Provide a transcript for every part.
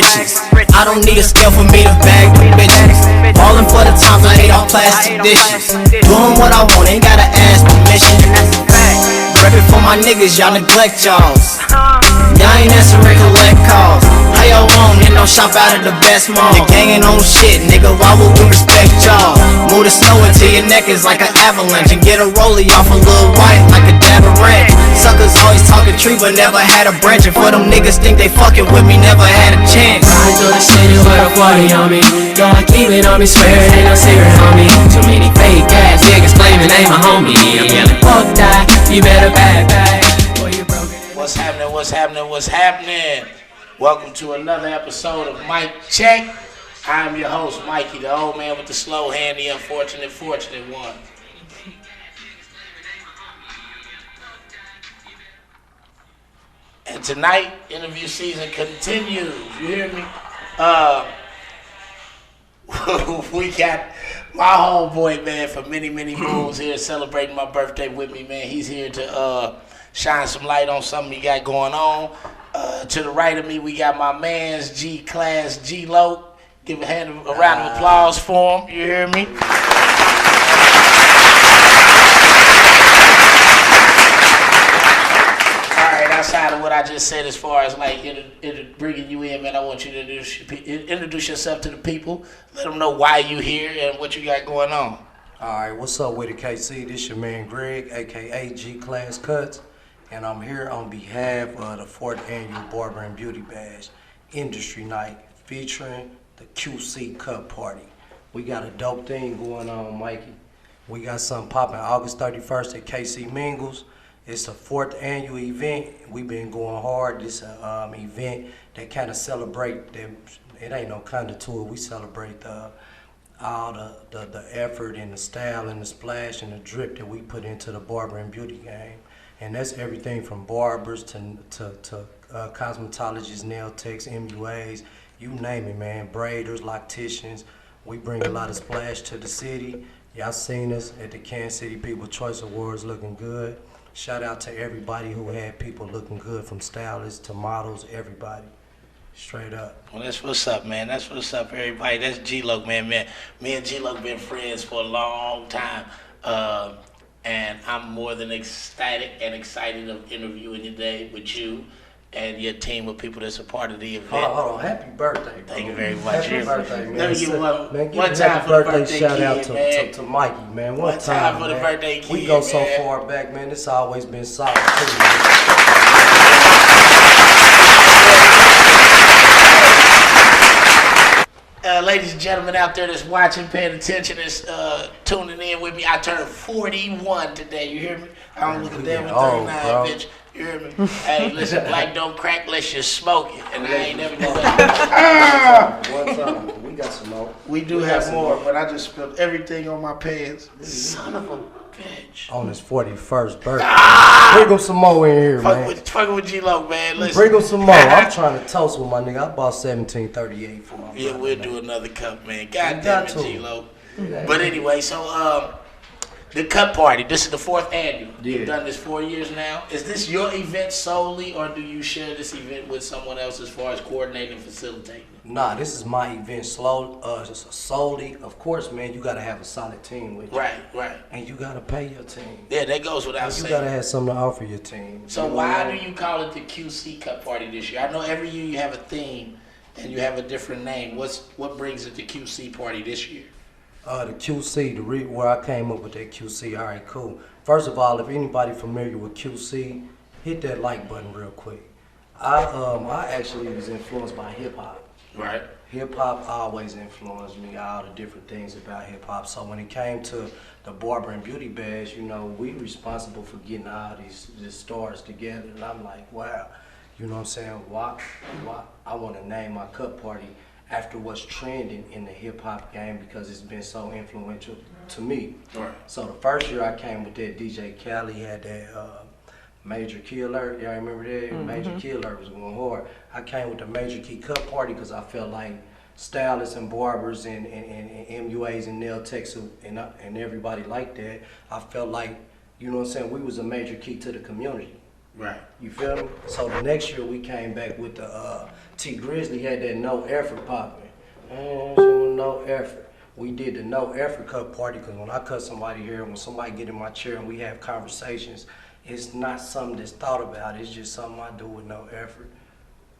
riches. I don't need a scale for me to bag the bitches. Ballin' for the times I hate on plastic dishes. Doing what I want, ain't gotta ask permission. Reppin' for my niggas, y'all neglect y'alls. Y'all ain't answering collect calls. How y'all want it? Don't shop out of the best mall. The gang ain't on shit, nigga, why would we respect y'all? Move the snow until your neck is like an avalanche. And get a rollie off a little white like a dab of ranch. Suckers always talking tree but never had a branch. And for them niggas think they fucking with me, never had a chance. Ride through the city with a 40 on me. Gonna keep it on me, swear it ain't no secret on me. Too many fake ass niggas claiming they my homie. I'm yelling, fuck that, you better back. What's happening, what's happening, what's happening? Welcome to another episode of Mike Check. I'm your host, Mikey, the old man with the slow hand, the unfortunate, fortunate one. And tonight, interview season continues. You hear me? We got my homeboy, man, for many moons here celebrating my birthday with me, man. He's here to shine some light on something he got going on. To the right of me, we got my man's G Class G-Lo. Give a round of applause for him. You hear me? Outside of what I just said as far as like bringing you in, man, I want you to introduce yourself to the people. Let them know why you here and what you got going on. Alright, what's up with it, KC? This your man Greg, aka G ClassCuts, and I'm here on behalf of the 4th Annual Barber and Beauty Bash Industry Night featuring the QC Cut Party. We got a dope thing going on, Mikey. We got something popping August 31st at KC Mingles. It's the 4th annual event. We've been going hard. This event that kind of celebrate them. It ain't no kind of tour. We celebrate all the effort and the style and the splash and the drip that we put into the barber and beauty game. And that's everything from barbers to cosmetologists, nail techs, MUAs, you name it, man. Braiders, locticians. We bring a lot of splash to the city. Y'all seen us at the Kansas City People's Choice Awards looking good. Shout out to everybody who had people looking good, from stylists to models, everybody. Straight up. Well, that's what's up, man. That's what's up, everybody. That's G-Lo, man. Me and G-Lo been friends for a long time. And I'm more than ecstatic and excited of interviewing today with you and your team of people that's a part of the event. Hold on. Happy birthday, bro. Thank you very much. Happy birthday, man. Let me give one time happy for the birthday birthday shout kid, out man. to Mikey, man. One time for the man. birthday kid, We go so man. far back, man. It's always been solid, too, man. Ladies and gentlemen out there that's watching, paying attention, that's tuning in with me, I turned 41 today. You hear me? I don't look a damn 39, bitch. You hear me? Hey, listen, black don't crack unless you smoke it. And I ain't never done that. One time. We got some more. We do have more, but I just spilled everything on my pants. Son of a bitch. On his 41st birthday. Bring him some more in here, man. Fucking with G-Lo, man. Listen. Bring him some more. I'm trying to toast with my nigga. I bought 1738 for him. Yeah, we'll do another cup, man. God damn it, G-Lo. But anyway, so the cut party. This is the 4th annual. Yeah. You've done this 4 years now. Is this your event solely, or do you share this event with someone else as far as coordinating and facilitating? Nah, this is my event solely. Of course, man, you gotta have a solid team with you. Right. And you gotta pay your team. Yeah, that goes without You saying. gotta have something to offer your team. So why do you call it the QC Cut Party this year? I know every year you have a theme and you have a different name. What brings it to QC Party this year? The QC, where I came up with that QC, all right, cool. First of all, if anybody familiar with QC, hit that like button real quick. I actually was influenced by hip hop. Right. Hip hop always influenced me, all the different things about hip hop. So when it came to the Barber and Beauty Bash, you know, we responsible for getting all these stars together. And I'm like, wow, you know what I'm saying? Why I want to name my cut party after what's trending in the hip hop game, because it's been so influential to me. Right. So the first year I came with that, DJ Khaled had that Major Key Alert. Y'all remember that? Mm-hmm. Major Key Alert was going hard. I came with the Major Key Cut Party because I felt like stylists and barbers and MUAs and nail techs and everybody like that. I felt like, you know what I'm saying, we was a major key to the community. Right. You feel me? So the next year we came back with the T Grizzly had that no effort popping. No effort. We did the no effort cut party because when I cut somebody hair, when somebody get in my chair and we have conversations, it's not something that's thought about. It's just something I do with no effort.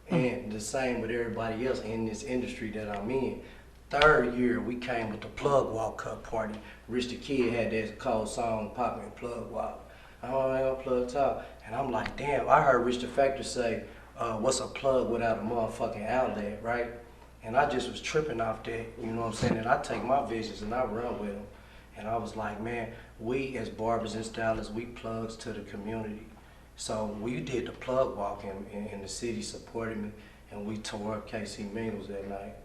And the same with everybody else in this industry that I'm in. Third year, we came with the plug walk cut party. Rich the Kid had that cold song popping, plug walk. Oh, I ain't gonna plug talk. And I'm like, damn, I heard Rich the Factor say, what's a plug without a motherfucking outlet, right? And I just was tripping off that, you know what I'm saying? And I take my visions and I run with them. And I was like, man, we as barbers and stylists, we plugs to the community. So we did the plug walk and the city supported me, and we tore up KC Mingles that night.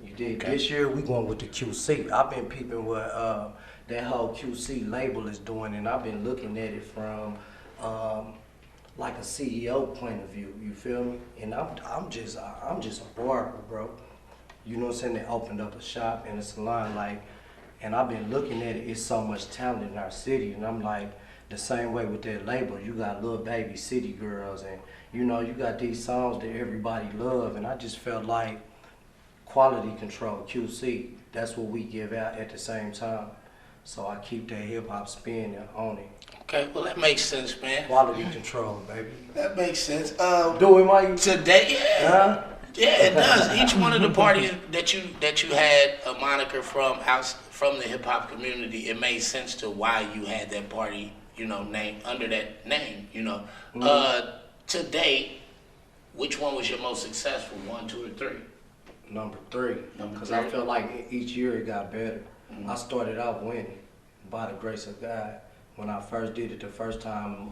You did. Okay. This year we going with the QC. I've been peeping what that whole QC label is doing, and I've been looking at it from like a CEO point of view. You feel me? And I'm just a barber, bro. You know what I'm saying? They opened up a shop and a salon, like, and I've been looking at it. It's so much talent in our city, and I'm like, the same way with that label. You got Little Baby, City Girls, and you know you got these songs that everybody love, and I just felt like quality control, QC. That's what we give out at the same time. So I keep that hip hop spin on it. Okay, well that makes sense, man. Quality control, baby. That makes sense. Do it, Mike. Today, yeah. Huh? Yeah, it does. Each one of the parties that you had a moniker from the hip hop community, it made sense to why you had that party, you know, named under that name, you know. To date, which one was your most successful? 1, 2, or 3? Number 3. Because I felt like each year it got better. I started out winning by the grace of God. When I first did it the first time,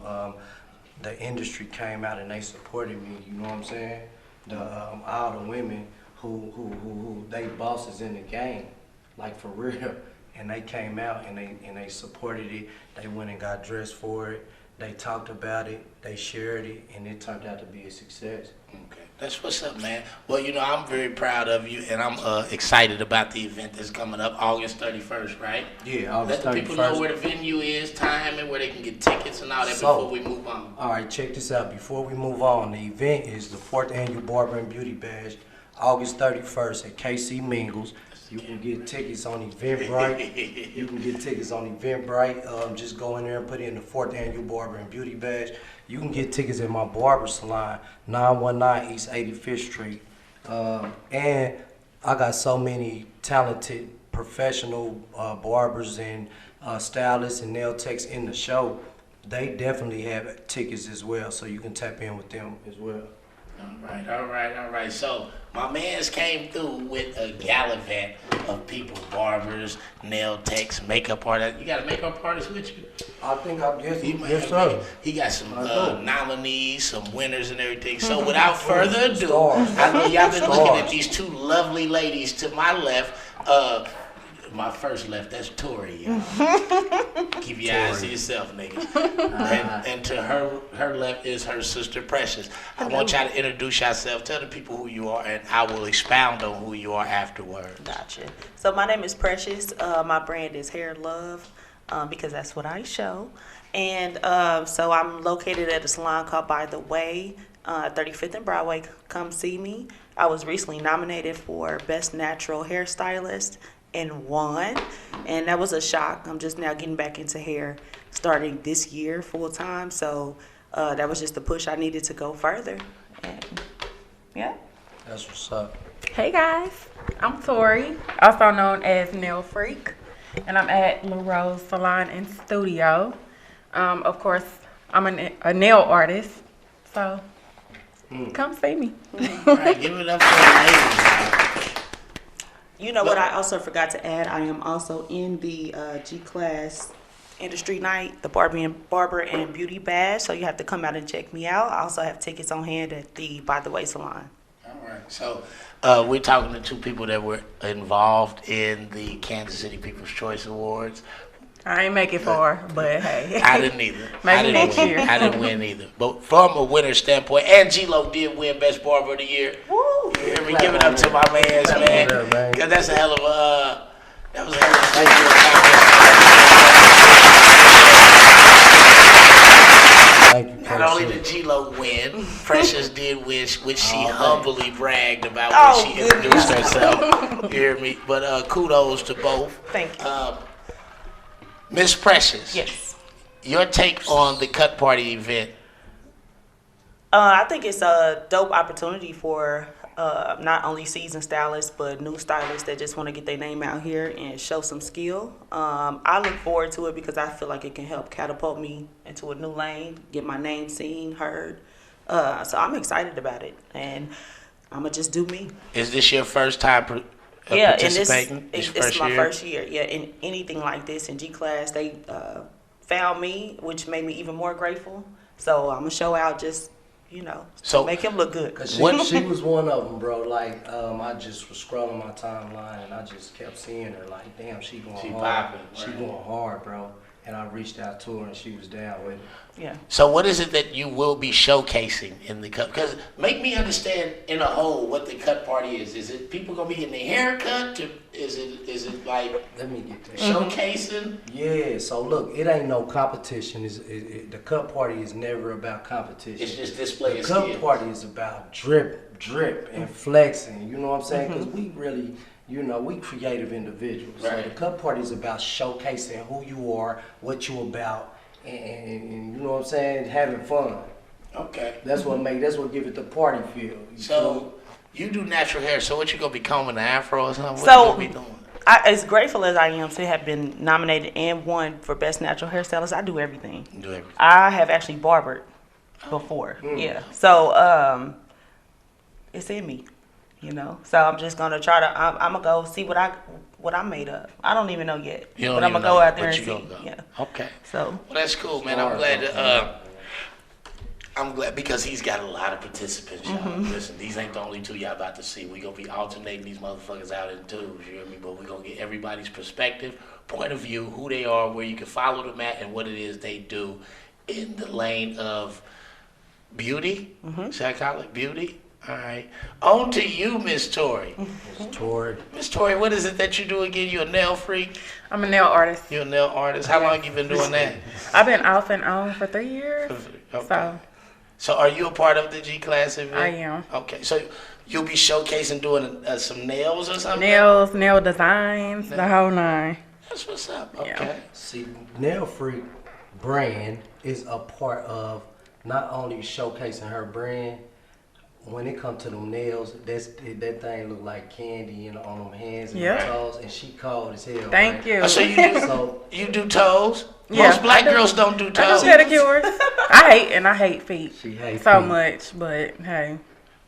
the industry came out and they supported me. You know what I'm saying? All the women who they bosses in the game, like for real, and they came out and they supported it. They went and got dressed for it. They talked about it. They shared it, and it turned out to be a success. Okay, that's what's up, man. Well, you know, I'm very proud of you, and I'm excited about the event that's coming up August 31st, right? Yeah, August 31st. Let the people know where the venue is, time, and where they can get tickets and all that before we move on. All right, check this out. Before we move on, the event is the 4th Annual Barber and Beauty Bash, August 31st at KC Mingles. You can get tickets on Eventbrite. You can get tickets on Eventbrite. Just go in there and put in the 4th Annual Barber and Beauty Bash. You can get tickets at my barber salon, 919 East 85th Street. And I got so many talented professional barbers and stylists and nail techs in the show. They definitely have tickets as well, so you can tap in with them as well. All right. So my man's came through with a gallivant of people, barbers, nail techs, makeup artists. You got a makeup artist with you? I think I guess yes, sir. He got some nominees, some winners and everything. So without further ado, I know y'all been looking at these 2 lovely ladies to my left. My first left, that's Tori, y'all. Keep your eyes to yourself, niggas. And to her left is her sister Precious. I want y'all to introduce yourself, tell the people who you are, and I will expound on who you are afterwards. Gotcha. So my name is Precious. My brand is Hair Love, because that's what I show. And so I'm located at a salon called By the Way, 35th and Broadway. Come see me. I was recently nominated for Best Natural Hairstylist and won, and that was a shock. I'm just now getting back into hair starting this year full time, so that was just the push I needed to go further. And yeah, that's what's up. Hey guys, I'm Tori, also known as Nail Freak, and I'm at La Rose Salon and Studio. Of course, I'm a nail artist, so come see me. All right, give it up for the ladies. You know what I also forgot to add? I am also in the G Class Industry Night, the Barber and Beauty Bash, so you have to come out and check me out. I also have tickets on hand at the By the Way Salon. All right, so we're talking to 2 people that were involved in the Kansas City People's Choice Awards. I ain't make it far, but hey. I didn't either. Maybe next year. I didn't win either. But from a winner's standpoint, and G-Lo did win Best Barber of the Year. Woo! You hear me? Give it up to my mans, man. Because that's a hell of a, that was a hell of a Thank you. Not only did G-Lo win, Precious did win, which she humbly bragged about when she introduced herself. You hear me? But kudos to both. Thank you. Miss Precious. Yes. Your take on the cut party event? I think it's a dope opportunity for not only seasoned stylists, but new stylists that just want to get their name out here and show some skill. I look forward to it because I feel like it can help catapult me into a new lane, get my name seen, heard. So I'm excited about it, and I'm going to just do me. Is this your first time participating? And it's my first year. Yeah, in anything like this in G Class, they found me, which made me even more grateful. So I'm going to show out just, so make him look good. Cause she was one of them, bro. Like, I just was scrolling my timeline and I just kept seeing her. Like, damn, she going hard. She going hard, bro. And I reached out to her and she was down with it. Yeah. So what is it that you will be showcasing in the cut? Because make me understand in a whole what the cut party is. Is it people gonna be getting their hair cut? Is it like let me get that showcasing? Yeah. So look, it ain't no competition. The cut party is never about competition. It's just display. The cut party is about drip, and flexing. You know what I'm saying? Because we really. We creative individuals. Right. So the cut party is about showcasing who you are, what you about, and you know what I'm saying, having fun. Okay. That's what give it the party feel. So you do natural hair. So what you gonna be combing, the afro or something? So what you gonna be doing? As grateful as I am to have been nominated and won for best natural hairstylist, I do everything. You do everything. I have actually barbered before. Yeah. So it's in me. So I'm just gonna try to. I'm gonna go see what I'm made of. I don't even know yet, but I'm gonna go out there and see. Go. Yeah. Okay. So. Well, that's cool, man. I'm glad because he's got a lot of participants, y'all. Listen, these ain't the only two y'all about to see. We gonna be alternating these motherfuckers out in twos. You hear me? But we gonna get everybody's perspective, point of view, who they are, where you can follow them at, and what it is they do in the lane of beauty. Should I call it beauty? All right. On to you, Miss Tori. Miss Tori, what is it that you do again? You a nail freak? I'm a nail artist. You're a nail artist. How long you been doing that? I've been off and on for 3 years. Okay. So are you a part of the G Class event? I am. Okay. So you'll be showcasing doing some nails or something? Nails, nail designs, the whole nine. That's what's up. Okay. Yeah. See, Nail Freak brand is a part of not only showcasing her brand. When it comes to them nails, that thing look like candy on them hands and toes, and she cold as hell. Thank you. Oh, so you do toes? Yeah, Most black girls don't do toes. I do pedicures. I hate feet. She hates so feet. much, but hey.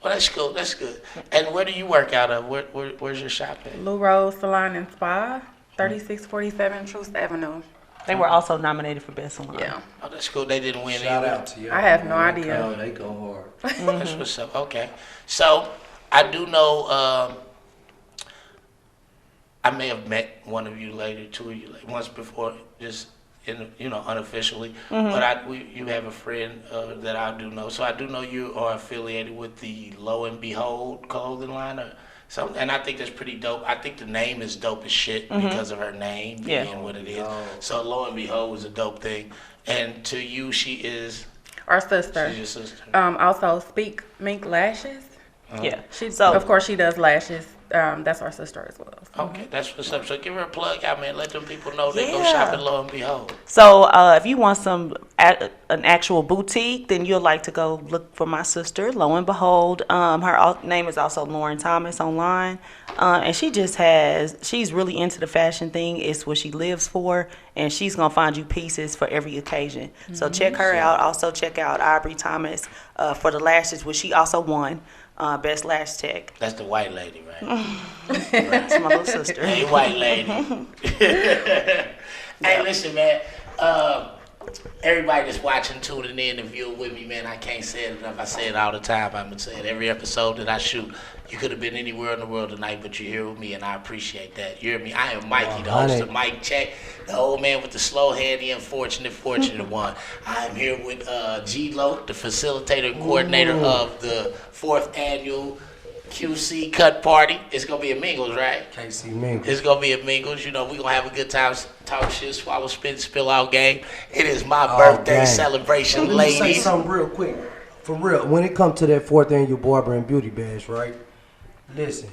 Well, that's cool. That's good. And where do you work out of? Where's your shop at? Lou Rose Salon and Spa, 3647 Truth Avenue. They were also nominated for best salon. Yeah. Oh, that's cool. They didn't win Shout either. out to you. I have no idea. Oh, they go hard. That's what's up. Okay. So I do know I may have met one of you later, two of you like once before, just unofficially. But you have a friend that I do know. So I do know you are affiliated with the Lo and Behold clothing line or something. And I think that's pretty dope. I think the name is dope as shit because of her name being what it is. So Lo and Behold was a dope thing. And to you, she is our sister. She's your sister. Also Speak Mink Lashes. Yeah. Of course she does lashes. That's our sister as well. So. Okay, that's what's up. So give her a plug out, man. Let them people know they go shop at Lo and Behold. So if you want an actual boutique, then you'll like to go look for my sister, Lo and Behold. Her name is also Lauren Thomas online. And she's really into the fashion thing. It's what she lives for. And she's going to find you pieces for every occasion. So check her out. Also check out Aubrey Thomas for the lashes, which she also won. Best Lash Tech. That's the white lady, right? That's my little sister. Hey, white lady. Hey, listen, man. Everybody that's watching, tuning in, and viewing with me, man, I can't say it enough. I say it all the time. I'm going to say it every episode that I shoot. You could have been anywhere in the world tonight, but you're here with me, and I appreciate that. You hear me? I am Mikey, the host of Mike Check, the old man with the slow hand, the unfortunate, fortunate one. I'm here with G-Lo, the facilitator and coordinator of the 4th annual QC cut party. It's gonna be a Mingles, right? KC Mingles. It's gonna be a Mingles. You know, we gonna have a good time, talk shit, swallow, spit, spill out game. It is my birthday gang. celebration, Let me say ladies. something real quick. For real, when it comes to that 4th annual Barber and Beauty Bash, right? Listen,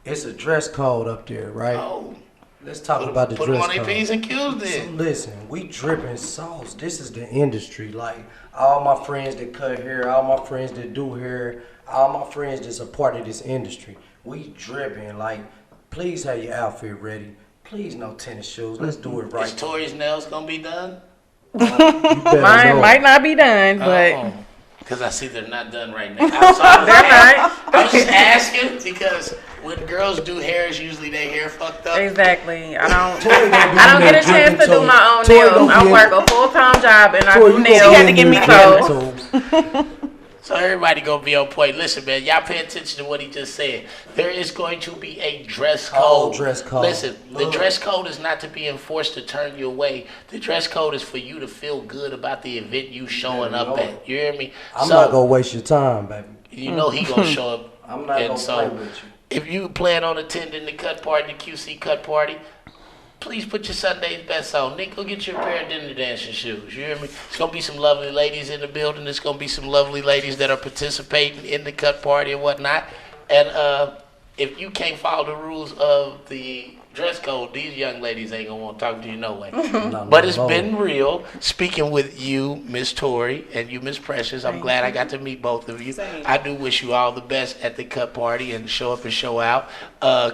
it's a dress code up there, right? Oh, Let's talk about the put them dress on their code. P's and Q's So then. listen, we dripping sauce. This is the industry. Like all my friends that cut hair, all my friends that do hair, all my friends that's a part of this industry. We dripping. Like, please have your outfit ready. Please no tennis shoes. Let's do it Is right. Tori's nails gonna be done? You better Mine know. might not be done, but Because I see they're not done right now. I'm sorry. they're not. I was just asking because when girls do hair, it's usually their hair fucked up. Exactly. I don't I get a chance to do my own nails. I work a full-time job and I do nails. You had to give me so So everybody gonna be on point. Listen, man, y'all pay attention to what he just said. There is going to be a dress code. Oh, dress code. Listen, the dress code is not to be enforced to turn you away. The dress code is for you to feel good about the event you showing up at. You hear me? I'm not gonna waste your time, baby. You know he gonna show up. I'm not and gonna so, play with you. if you plan on attending the cut party, the QC cut party, please put your Sunday's best on. Nick, go get you a pair of dinner dancing shoes. You hear me? It's going to be some lovely ladies in the building. There's going to be some lovely ladies that are participating in the cut party and whatnot. And if you can't follow the rules of the dress code, these young ladies ain't going to want to talk to you no way. But it's been real speaking with you, Miss Tori, and you, Miss Precious. I'm glad I got to meet both of you. Same. I do wish you all the best at the cut party and show up and show out.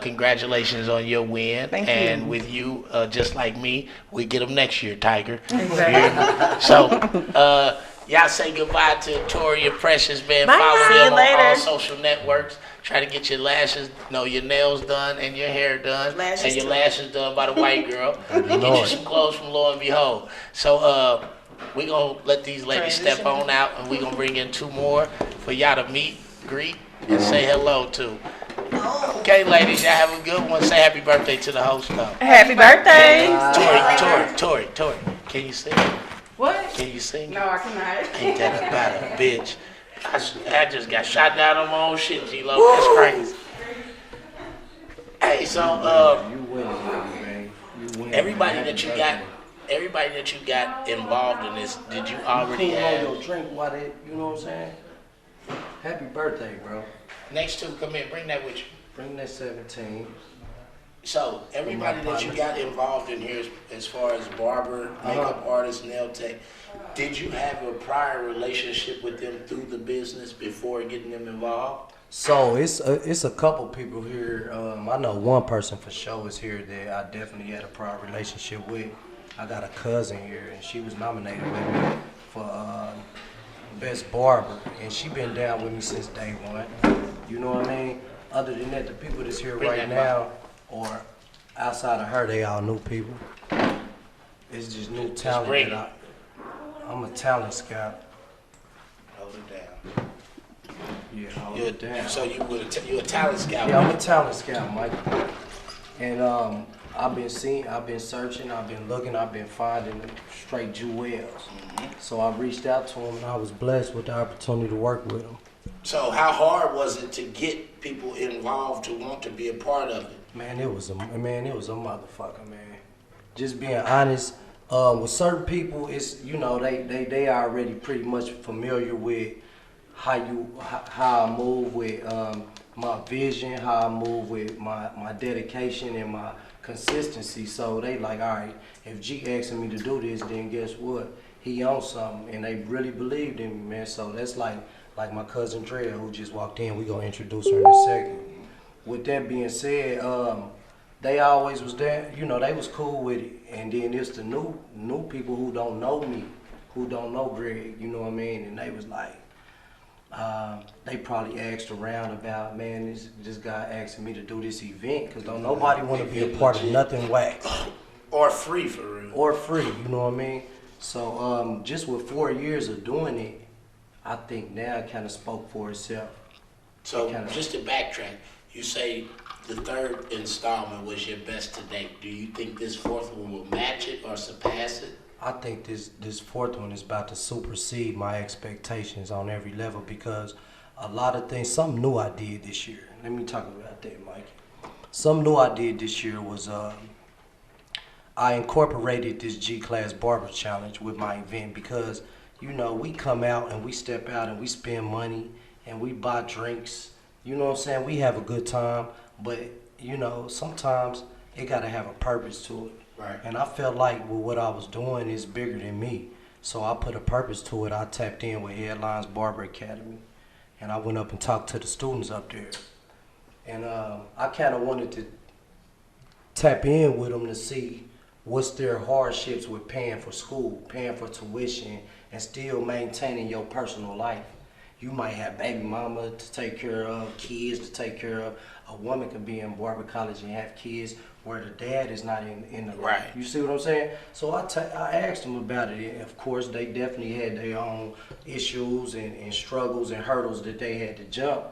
Congratulations on your win. Thank you. And with you, just like me, we get them next year, Tiger. exactly. So, y'all say goodbye to Tori and Precious, man. Bye. Follow See you them on later. all social networks. Try to get your lashes, your nails done and your hair done. Lashes and your too. lashes done by the white girl. And get you some clothes from Lo and Behold. So, we going to let these ladies step Transition. on out, and we going to bring in two more for y'all to meet, greet, and say hello to. Okay, ladies, y'all have a good one. Say happy birthday to the host, though. Happy birthday. Tori, can you sing? What? Can you sing? No, I cannot. Ain't that about a bitch? I just got shot down on my own shit, G-Lo. That's crazy. Hey, so, You win, man. You win. everybody that you got involved in this, did you already Cool on have? your drink while they, you know what I'm saying? Happy birthday, bro. Next two, come in, bring that with you. Bring that 17. So, everybody that you got involved in here, as far as barber, makeup artist, nail tech, did you have a prior relationship with them through the business before getting them involved? So it's a couple people here. I know one person for sure is here that I definitely had a prior relationship with. I got a cousin here, and she was nominated with me for best barber, and she been down with me since day one. You know what I mean? Other than that, the people that's here Bring right that now, or outside of her, they all new people. It's just new talent bring that I'm a talent scout. Hold it down. Yeah, hold it down. So you a talent scout. Yeah, I'm a talent scout, Mike. And I've been searching, I've been looking, I've been finding straight jewels. So I reached out to him, and I was blessed with the opportunity to work with him. So how hard was it to get people involved to want to be a part of it? Man, it was a motherfucker, man. Just being honest, with certain people, it's they already pretty much familiar with how I move with my vision, how I move with my dedication and my consistency. So they like, all right, if G asking me to do this, then guess what? He on something, and they really believed in me, man. So that's like my cousin Drea, who just walked in. We gonna introduce her in a second. With that being said, they always was there. They was cool with it. And then it's the new people who don't know me, who don't know Greg. You know what I mean? And they was like, they probably asked around about, man, this guy asking me to do this event, because don't nobody want to be a part of nothing wax. Or free for real. Or free, you know what I mean? So just with 4 years of doing it, I think now it kind of spoke for itself. So just to backtrack, you say the third installment was your best to date. Do you think this fourth one will match it or surpass it? I think this fourth one is about to supersede my expectations on every level, because a lot of things. Something new I did this year. Let me talk about that, Mike. Something new I did this year was I incorporated this G Class Barber Challenge with my event because, you know, we come out and we step out and we spend money and we buy drinks. You know what I'm saying? We have a good time, but, you know, sometimes it got to have a purpose to it. Right. And I felt like what I was doing is bigger than me. So I put a purpose to it. I tapped in with Headlines Barber Academy. And I went up and talked to the students up there. And I kind of wanted to tap in with them to see what's their hardships with paying for school, paying for tuition, and still maintaining your personal life. You might have baby mama to take care of, kids to take care of. A woman could be in barber college and have kids where the dad is not in the Right. You see what I'm saying? So I asked them about it. And of course, they definitely had their own issues and struggles and hurdles that they had to jump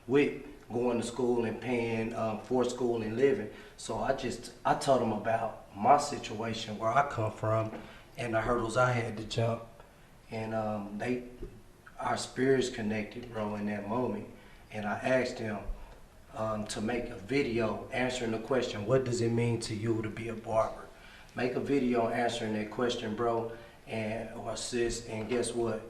with going to school and paying for school and living. So I told them about my situation, where I come from, and the hurdles I had to jump. And our spirits connected, bro, in that moment. And I asked them to make a video answering the question, what does it mean to you to be a barber? Make a video answering that question, bro, or sis, and guess what?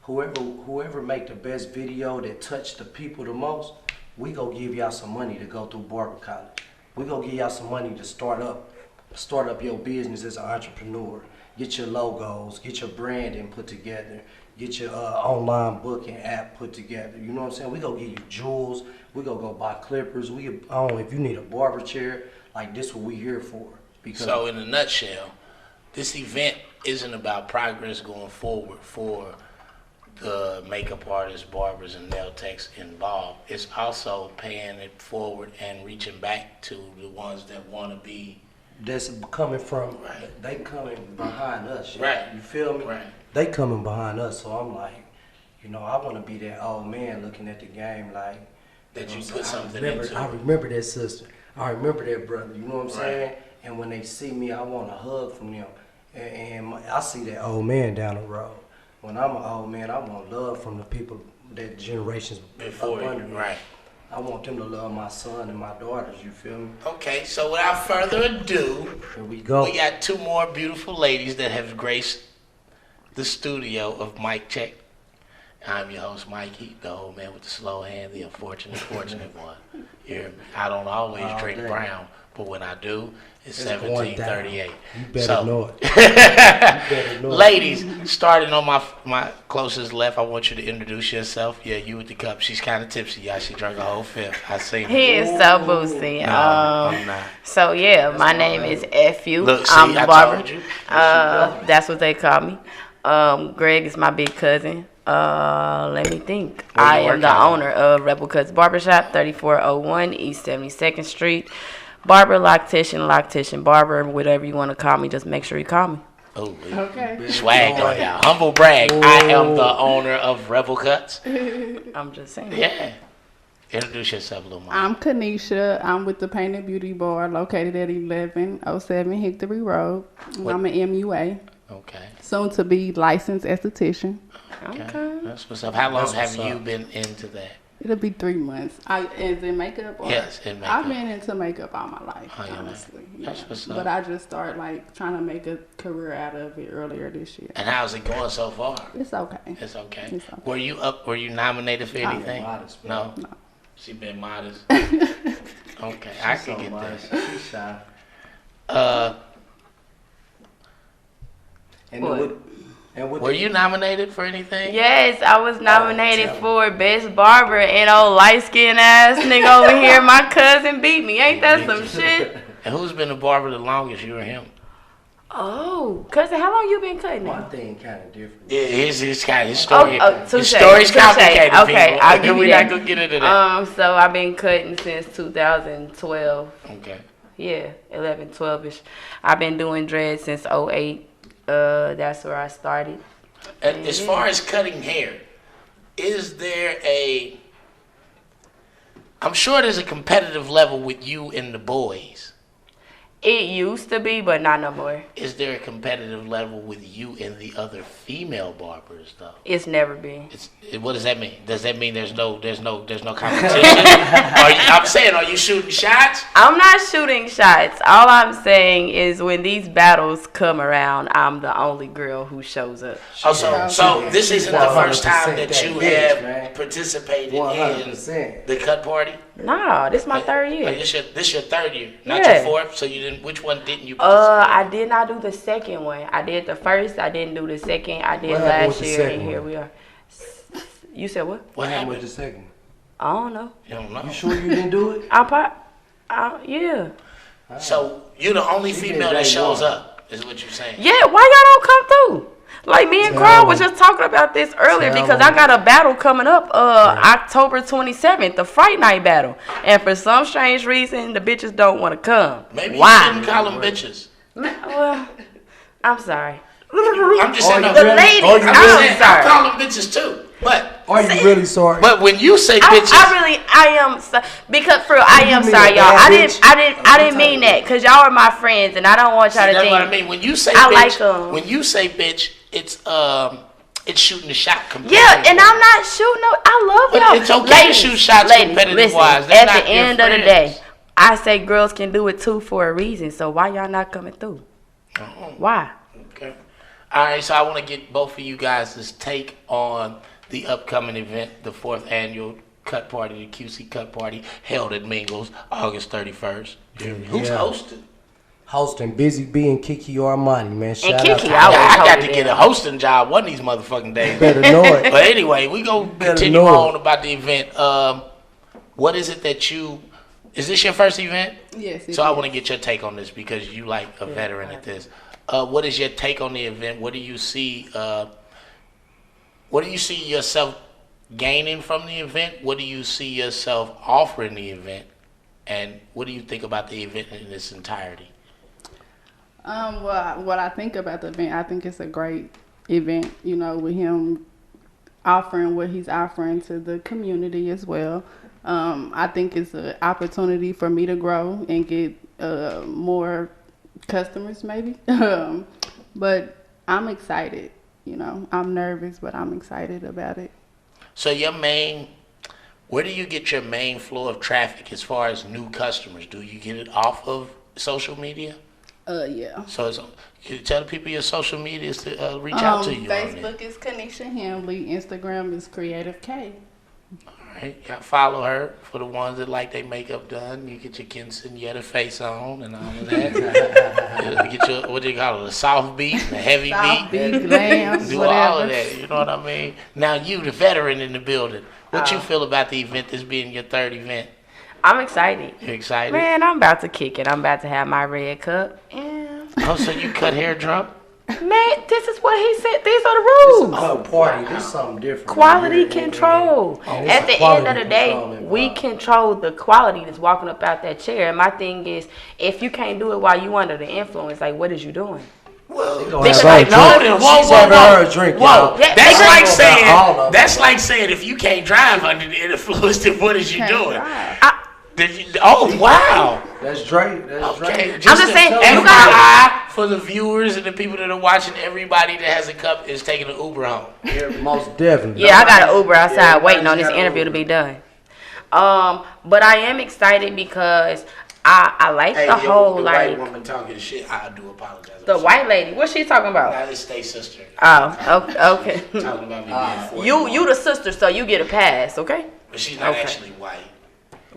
Whoever make the best video that touch the people the most, we go give y'all some money to go through barber college. We go give y'all some money to start up your business as an entrepreneur. Get your logos, get your branding put together, get your online booking app put together. You know what I'm saying? We go give you jewels. We go buy clippers. If you need a barber chair, like this, what we here for. Because So in a nutshell, this event isn't about progress going forward for the makeup artists, barbers, and nail techs involved. It's also paying it forward and reaching back to the ones that want to be. that's coming from, Right. they coming behind us. Right. You feel me? Right. They coming behind us. So I'm like, you know, I want to be that old man looking at the game like, That you know what put I'm saying? something into. I remember that sister. I remember that brother. You know what I'm Right. saying? And when they see me, I want a hug from them. And I see that old man down the road. When I'm an old man, I want love from the people that generations Before up you, under me. right. I want them to love my son and my daughters. You feel me? Okay, so without further ado, Here we go. we got two more beautiful ladies that have graced the studio of Mike Check. I'm your host, Mikey, the old man with the slow hand, the unfortunate, fortunate one. You hear me? I don't always All drink day. brown, but when I do, it's It's going down. 1738. You better So, know it. You better know it. ladies, starting on my closest left, I want you to introduce yourself. Yeah, you with the cup. She's kind of tipsy, y'all. She drank a whole fifth. I seen He her. is so boosty. No, I'm not. So yeah, my name is FU. Look, see, I'm the I barber. told you. That's what they call me. Greg is my big cousin. Let me think. Where you I am work the at? owner of Rebel Cuts Barbershop, 3401 East 72nd Street. Barber, loctician, barber, whatever you want to call me. Just make sure you call me. Oh, Okay. swag on y'all. Humble brag. I am the owner of Rebel Cuts. I'm just saying. Yeah. Introduce yourself a little more. I'm Kanisha. I'm with the Painted Beauty Bar located at 1107 Hickory Road. What? I'm an MUA, Okay. soon to be licensed esthetician. Okay. That's what's up. How long That's have what's you up. been into that? It'll be 3 months. Is in makeup? Or? Yes, in I've makeup. been into makeup all my life, Oh, yeah, honestly. That's Yeah. what's up. But I just started trying to make a career out of it earlier this year. And how's it going so far? It's okay. It's okay. It's okay. Were you up? Were you nominated for anything? modest, bro. No. No. She been modest. Okay, I can get modest. that. She's shy. And What? Were you nominated for anything? Yes, I was nominated tell me. for Best Barber, and old light-skinned ass nigga over here, my cousin beat me. Ain't that some shit? And who's been the barber the longest? You or him? Oh, cousin, how long you been cutting My it? thing kind of different. Yeah, his kind of his story. touche, his story's touche. complicated. Okay, people. I'll give We're you not that. gonna get into that. So I've been cutting since 2012. Okay. Yeah, 11, 12ish. I've been doing dreads since 08. That's where I started. As far as cutting hair, is there a? I'm sure there's a competitive level with you and the boys. It used to be, but not no more. Is there a competitive level with you and the other female barbers though? It's never been. What does that mean? Does that mean there's no competition? I'm saying, are you shooting shots? I'm not shooting shots. All I'm saying is when these battles come around, I'm the only girl who shows up. So this isn't the first time that you have man. participated 100%. in the cut party? No, this is my third year. Like, this your third year, not Yeah. your fourth. So you didn't. Which one didn't you participate? I did not do the second one. I did the first. I didn't do the second. I did What happened last with the year, and second here one? we are. You said what? What happened with the second? I don't know. You don't know. You sure you didn't do it? Yeah. So you're the only She female did that day shows one. up, is what you're saying? Yeah, why y'all don't come through? Like me and Carl was just talking about this earlier because I got a battle coming up October 27th, the Fright Night battle. And for some strange reason, the bitches don't want to come. Maybe Why? you shouldn't call them bitches. Well, I'm sorry. I'm just saying. you The really- ladies, are you I'm I'm saying, I sorry. call them bitches too. But Are you really sorry? when you say bitches, I am because for real, I am mean sorry, a y'all. bad I bitch? didn't mean that because y'all are my friends and I don't want y'all to that's think. what I mean. When you say I bitch, like 'em. when you say bitch, it's shooting the shot competitive. Yeah, and I'm not shooting no. I love But y'all. it's okay to shoot shots competitive listen, wise. That's at not the your end of the friends. day, I say girls can do it too for a reason. So why y'all not coming through? Why? Okay. All right, so I want to get both of you guys' take on the upcoming event, the 4th annual cut party, the QC cut party, held at Mingles, August 31st. Who's Yeah. hosting? Hosting Busy B and Kiki Armani, man. Shout out Kiki, to I was I got holding to get it. a hosting job one of these motherfucking days. better know it. But anyway, we go continue know it. on about the event. What is it that is this your first event? Yes. So I want to get your take on this because you like a veteran at this. What is your take on the event? What do you see? What do you see yourself gaining from the event? What do you see yourself offering the event? And what do you think about the event in its entirety? Well, what I think about the event, I think it's a great event, you know, with him offering what he's offering to the community as well. I think it's an opportunity for me to grow and get more customers maybe. But I'm excited, you know. I'm nervous, but I'm excited about it. So where do you get your main flow of traffic as far as new customers? Do you get it off of social media? Yeah. So can you tell the people your social media is to reach out to you? Facebook is Kanisha Hamley. Instagram is Creative K. Alright, you follow her for the ones that like their makeup done. You get your Kenson Yetta face on and all of that. You get your, what do you call it, a soft beat, a heavy South beat. Beach, Lambs, Do whatever. all of that, you know what I mean? Now you, the veteran in the building, what you feel about the event, this being your third event? I'm excited. You excited? Man, I'm about to kick it. I'm about to have my red cup. Yeah. Oh, so you cut hair drunk? Man, this is what he said. These are the rules. Oh, party. This is something different. Quality control. it's At a the end quality of the day, control involved. we control the quality that's walking up out that chair. And my thing is, if you can't do it while you under the influence, like, what is you doing? It's like, like, no, then whoa, She's whoa, having whoa. her a drink, Whoa, y'all. Yeah, that's they like got- saying, all of them. that's like saying if you can't drive under the influence, then what is you Can't doing? drive. Oh, wow. That's Drake. That's Okay, Drake. just saying, you FYI for the viewers and the people that are watching, everybody that has a cup is taking an Uber home. Yeah, most definitely. Yeah, I got an Uber outside Yeah, waiting on this everybody's got an interview to Uber. be done. But I am excited because I like the whole, like, woman talking shit, I do apologize. the white lady. What's she talking about? That is stay sister. Oh, okay. Talking about me being 40. You the sister, so you get a pass, okay? But she's not okay. actually white.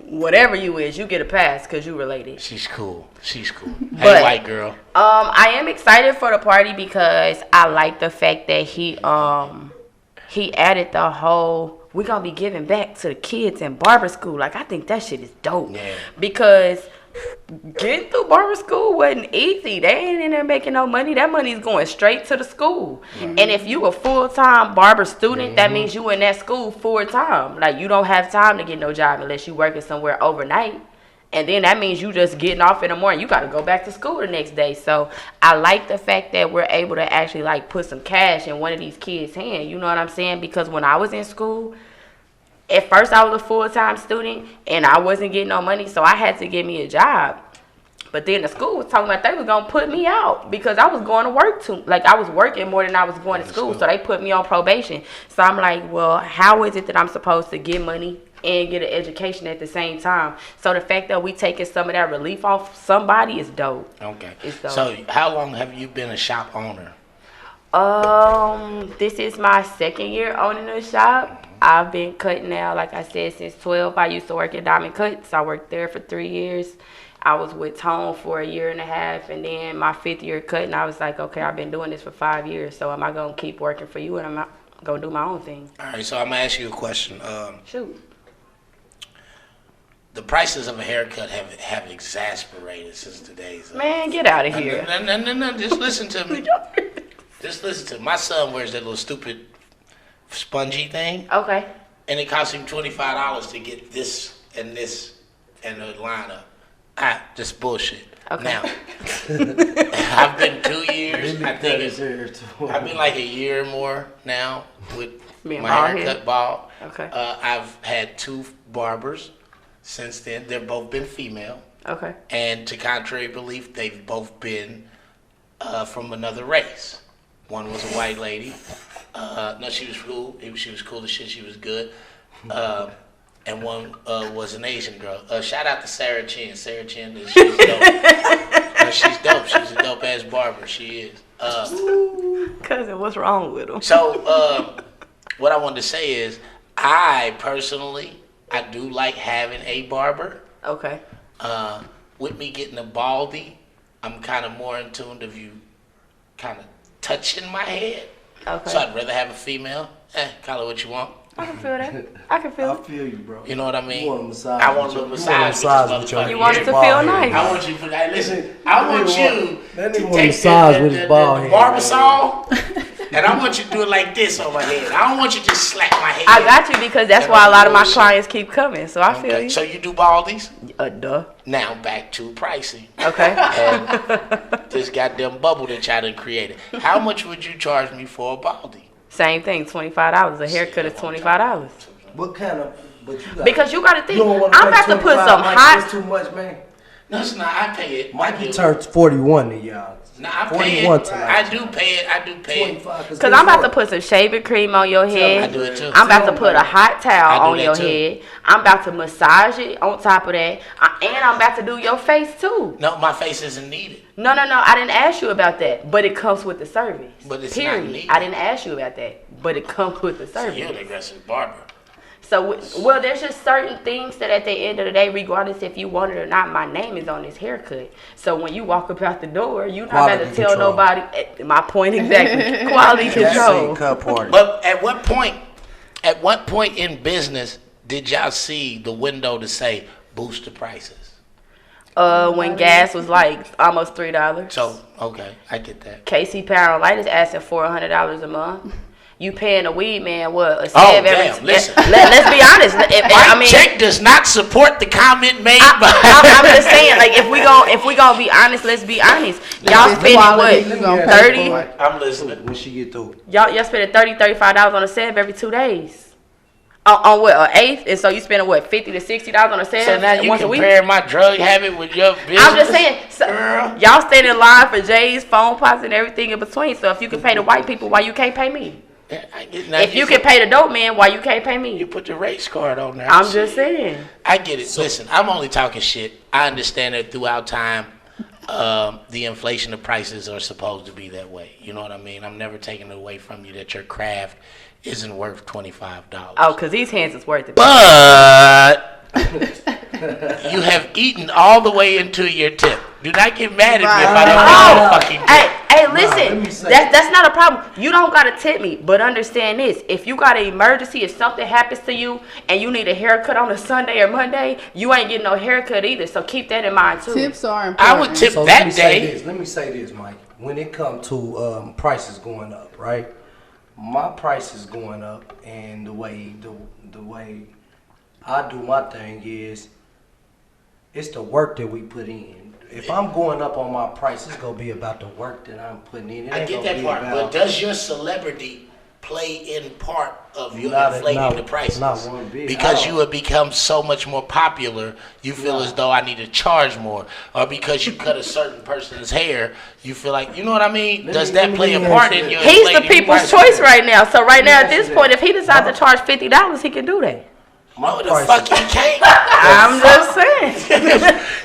Whatever you is, you get a pass because you related. She's cool. She's cool. Hey, But- white girl. I am excited for the party because I like the fact that he added the whole we gonna be giving back to the kids in barber school. Like I think that shit is dope. Yeah. Because getting through barber school wasn't easy. They ain't in there making no money. That money's going straight to the school. And if you a full-time barber student, that means you in that school full-time. Like you don't have time to get no job unless you working somewhere overnight. And then that means you just getting off in the morning. You got to go back to school the next day. So I like the fact that we're able to actually like put some cash in one of these kids' hand. You know what I'm saying? Because when I was in school, at first I was a full-time student and I wasn't getting no money. So I had to get me a job. But then the school was talking about they was gonna put me out because I was going to work too. Like I was working more than I was going to school, so they put me on probation. So I'm like, well, how is it that I'm supposed to get money and get an education at the same time? So the fact that we taking some of that relief off somebody is dope. Okay. It's dope. So how long have you been a shop owner? This is my second year owning a shop. I've been cutting now, like I said, since 12. I used to work at Diamond Cuts. I worked there for 3 years. I was with Tone for 1.5 years, and then my 5th year cutting, I was like, okay, I've been doing this for 5 years, so am I going to keep working for you, and I'm not going to do my own thing? All right, so I'm going to ask you a question. Shoot. The prices of a haircut have exasperated since the days. Man, get out of here. No, just listen to me. Just listen to me. My son wears that little stupid spongy thing. Okay. And it costs him $25 to get this and the lineup. Just bullshit. Okay. Now, I've been 2 years. I think I've been like a year or more now with my haircut bald. Okay. I've had 2 barbers since then. They've both been female. Okay. And to contrary belief, they've both been from another race. One was a white lady. No, she was cool. She was cool as shit. She was good. And one was an Asian girl. Shout out to Sarah Chin. Sarah Chin, she's dope. She's dope. She's a dope ass barber. She is. Cousin, what's wrong with him? So, what I wanted to say is, I personally, I do like having a barber. Okay. With me getting a baldy, I'm kind of more in tune of you kind of touching my head. Okay. So I'd rather have a female. Call it what you want. I can feel that. I can feel I it. feel you, bro. You know what I mean? You want a massage. I want a little massage with this motherfucker. You want it to bald feel head. nice. I want you to listen. I want you that to nigga take want massage with his bald head. barber saw, and I want you to do it like this on my head. I don't want you to just slap my head. I got you because that's why a lot of my clients keep coming. So I feel you. So you do baldies? Duh. Now back to pricing. Okay. And this goddamn bubble that y'all done created. How much would you charge me for a baldy? Same thing, $25. A haircut is $25. What kind of? But you got, Because you gotta think, you don't wanna I'm pay about to put 25, some Mike, hot. That's too much, man. No, it's not. I pay it. Mikey turned 41 to y'all. No, I pay 41 it. tonight. I do pay it. I do pay it. 25. Cause I'm about to put some shaving cream on your head. I do it too. I'm about to put a hot I towel do on that your too. head. I'm about to massage it on top of that. And I'm about to do your face too. No, my face isn't needed. No. I didn't ask you about that. But it comes with the service. But it's Period. not needed. I didn't ask you about that. But it comes with the So service. you're an aggressive barber. So, well, there's just certain things that at the end of the day, regardless if you want it or not, my name is on this haircut. So when you walk up out the door, you're not about to Quality tell control. nobody. My point exactly. Quality control. Cut party. But at what point in business did y'all see the window to say boost the prices? When gas was like almost $3. So, okay, I get that. KC Power Light is asking $400 a month. You paying a weed man what? A Oh, stab damn, every. listen. Let's be honest. My check does not support the comment made by. I'm just saying, like, if we gonna be honest, let's be honest. Y'all spending what? 30. I'm listening. When she get through. Y'all spending $35 on a save every 2 days. On what, an eighth? And so you spending what, $50 to $60 on a save So now you once a week? comparing my drug habit with your business? I'm just saying, Girl. y'all stand in line for J's, phone pots, and everything in between. So if you can pay the white people, why you can't pay me? Yeah, I get, now If you can pay the dope man, why you can't pay me? you put the race card on there. I'm just saying. I get it. Listen, I'm only talking shit. I understand that throughout time, the inflation of prices are supposed to be that way. You know what I mean? I'm never taking it away from you that your craft isn't worth $25. Oh, because these hands is worth it. But you have eaten all the way into your tip. Do not get mad at me if I don't pay the fucking tip. Hey, listen, that's not a problem. You don't got to tip me, but understand this. If you got an emergency, if something happens to you and you need a haircut on a Sunday or Monday, you ain't getting no haircut either. So keep that in mind, too. Tips are important. I would tip So that day. Let me say this, Mike. When it comes to prices going up, right? My price is going up, and the way I do my thing is, it's the work that we put in. If I'm going up on my price, it's gonna be about the work that I'm putting in. It I ain't get gonna that be part, about- but does your celebrity play in part of your Not inflating the prices? Not one bit. Because you have become so much more popular, you feel as though I need to charge more, or because you cut a certain person's hair, you feel like, you know what I mean? Does that play a part in your? He's the people's choice right now. So right now at this that. point, if he decides to charge $50, he can do that. No, the fuck he can't. I'm just saying.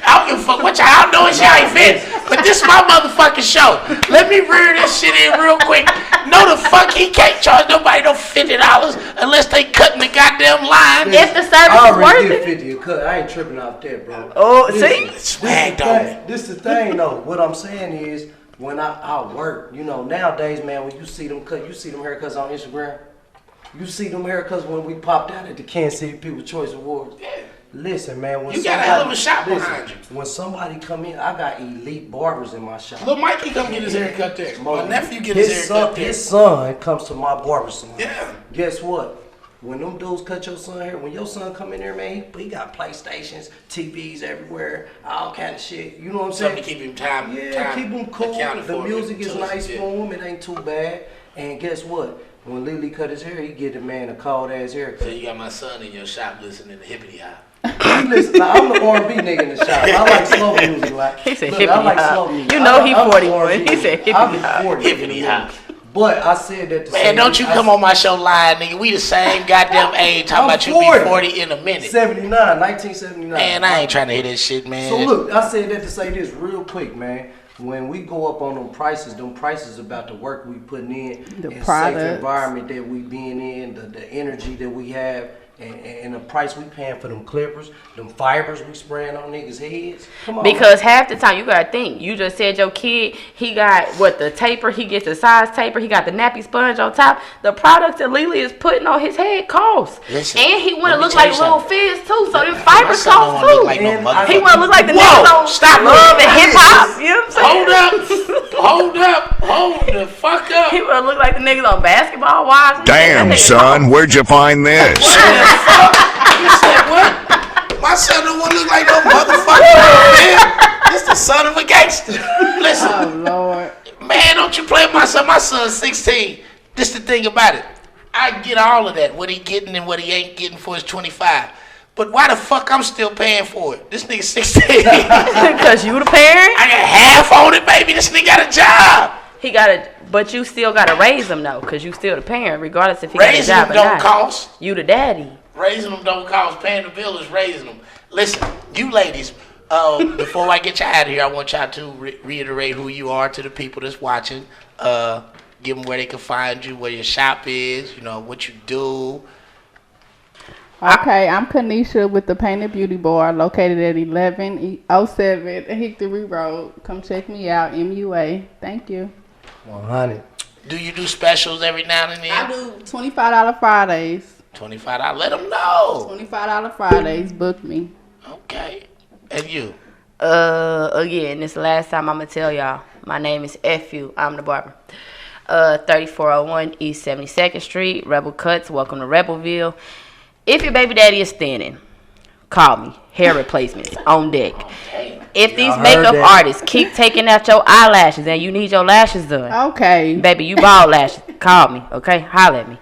I don't give a fuck what y'all doing. Y'all ain't fit. But this is my motherfucking show. Let me rear this shit in real quick. No, the fuck he can't charge nobody no $50 unless they cutting the goddamn line. If the service I is already worth did it. 50 a cut. I ain't tripping off that, bro. Oh, Listen, see? Swagged on me. This the thing, though. What I'm saying is, when I work, you know, nowadays, man, when you see them haircuts on Instagram, you see them haircuts when we popped out at the Kansas City People's Choice Awards. Yeah. Listen, man, when You got a hell of a shop behind you. When somebody come in, I got elite barbers in my shop. Little Mikey come get his hair cut there. My nephew get his hair cut there. His son comes to my barber salon. Yeah. Guess what? When them dudes cut your son hair, when your son come in there, man, he got PlayStations, TVs everywhere, all kind of shit. You know what I'm saying? Something to keep him time. Yeah, keep him cool. accounted The for music is until nice it's- for him. It ain't too bad. And guess what? When Lily cut his hair, he get the man a cold ass haircut. So you got my son in your shop listening to hippity hop. Listen, now, I'm the R&B nigga in the shop. I like slow music. Like, He said look, hippity I like hop. slow music. You know he I'm 41. R&B He said nigga. hippity I'm hop. 40 Hippity nigga. hop. But I said that to say, Man, don't you come on my show lying, nigga. We the same goddamn age. Talking I'm about you 40. be 40 in a minute. 1979. Man, I ain't trying to hear this shit, man. So look, I said that to say this real quick, man. When we go up on them prices about the work we putting in, The safe products. environment that we being in, the energy that we have, and the price we paying for them clippers, them fibers we spraying on niggas' heads. Come on, Because half the time, you gotta think. You just said your kid, he got the taper, he gets the size taper, he got the nappy sponge on top. The products that Lily is putting on his head cost. Listen, And he wanna let me look tell like you little something. Fizz too, so them My fibers son don't cost wanna look too. like no And motherfucker. He wanna look like the Whoa, niggas on stop Love it. and Hip Hop. You know what I'm saying? Hold the fuck up. He wanna look like the niggas on Basketball Wives. Damn, son, where'd you find this? You said what? My son don't want to look like no motherfucker, man. This the son of a gangster. Listen, Oh Lord. man, don't you play with my son. My son's 16. This the thing about it. I get all of that. What he getting and what he ain't getting for his 25. But why the fuck I'm still paying for it? This nigga 16. Because you the parent. I got half on it, baby. This nigga got a job. He gotta, but you still gotta raise him though, because you still the parent, regardless if he got a Raising job them or don't not. cost. You the daddy. Raising them don't cost. Paying the bill is raising them. Listen, you ladies, before I get you out of here, I want y'all to reiterate who you are to the people that's watching. Give them where they can find you, where your shop is, you know, what you do. Okay, I'm Kanisha with the Painted Beauty Bar, located at 1107 Hickory Road. Come check me out, MUA. Thank you. 100. Do you do specials every now and then? I do $25 Fridays. $25. Let them know. $25 Fridays. Book me. Okay. And you? Again, this last time I'm gonna tell y'all. My name is FU. I'm the barber. 3401 East 72nd Street, Rebel Cuts. Welcome to Rebelville. If your baby daddy is thinning, call me. Hair replacements on deck. If these heard makeup that. artists keep taking out your eyelashes and you need your lashes done, Okay. baby, you bald lashes, call me, okay? Holla at me.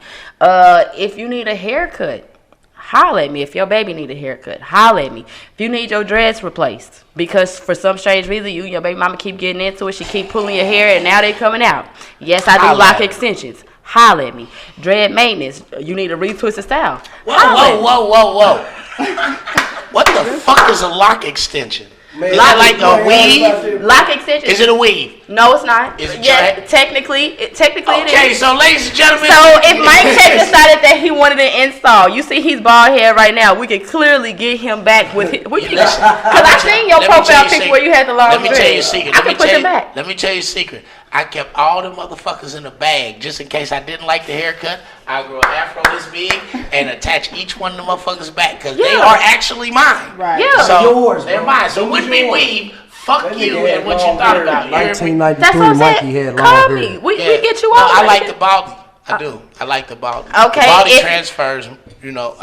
If you need a haircut, holla at me. If your baby need a haircut, holla at me. If you need your dreads replaced, because for some strange reason you and your baby mama keep getting into it, she keep pulling your hair and now they coming out. Yes, I do Holla lock at me. extensions. Holla at me. Dread maintenance, you need a retwisted style. Whoa, Holla at me. whoa. What the fuck is a lock extension? Man, Is that like a weave? Lock extensions. Is it a weave? No, it's not. Is it yeah, dread? technically it Okay, is. so ladies and gentlemen. So if Mike Tech decided that he wanted to install, you see he's bald head right now, we could clearly get him back with his, because I seen your Let me tell profile you a picture where secret. you had the long Let me tell you a dreads. secret. I Let me can put tell him you. back. Let me tell you a secret. I kept all the motherfuckers in a bag just in case I didn't like the haircut. I grow an afro this big and attach each one of the motherfuckers back because they Yeah. are actually mine. Right. Yeah. So yours, they're bro. mine. So Them with is me yours. weave, fuck That you nigga and had what you long thought hair. about. You hear me? 1993, That's what I'm Mikey saying. had long Call hair. me. We Yeah. get you No, on. I like the baldy. I do. I like the baldy. Okay, The baldy if- transfers. You know,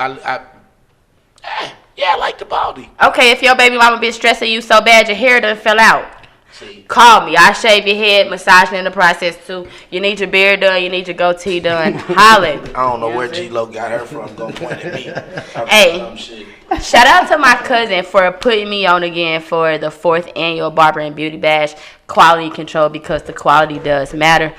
yeah, I like the baldy. Okay, if your baby mama been stressing you so bad your hair done fell out, See. Call me. I shave your head, massaging in the process too. You need your beard done. You need your goatee done. Holla at me. I don't know where G-Lo got her from. Gonna point at me. Hey, shout out to my cousin for putting me on again for the 4th annual Barber and Beauty Bash quality control, because the quality does matter.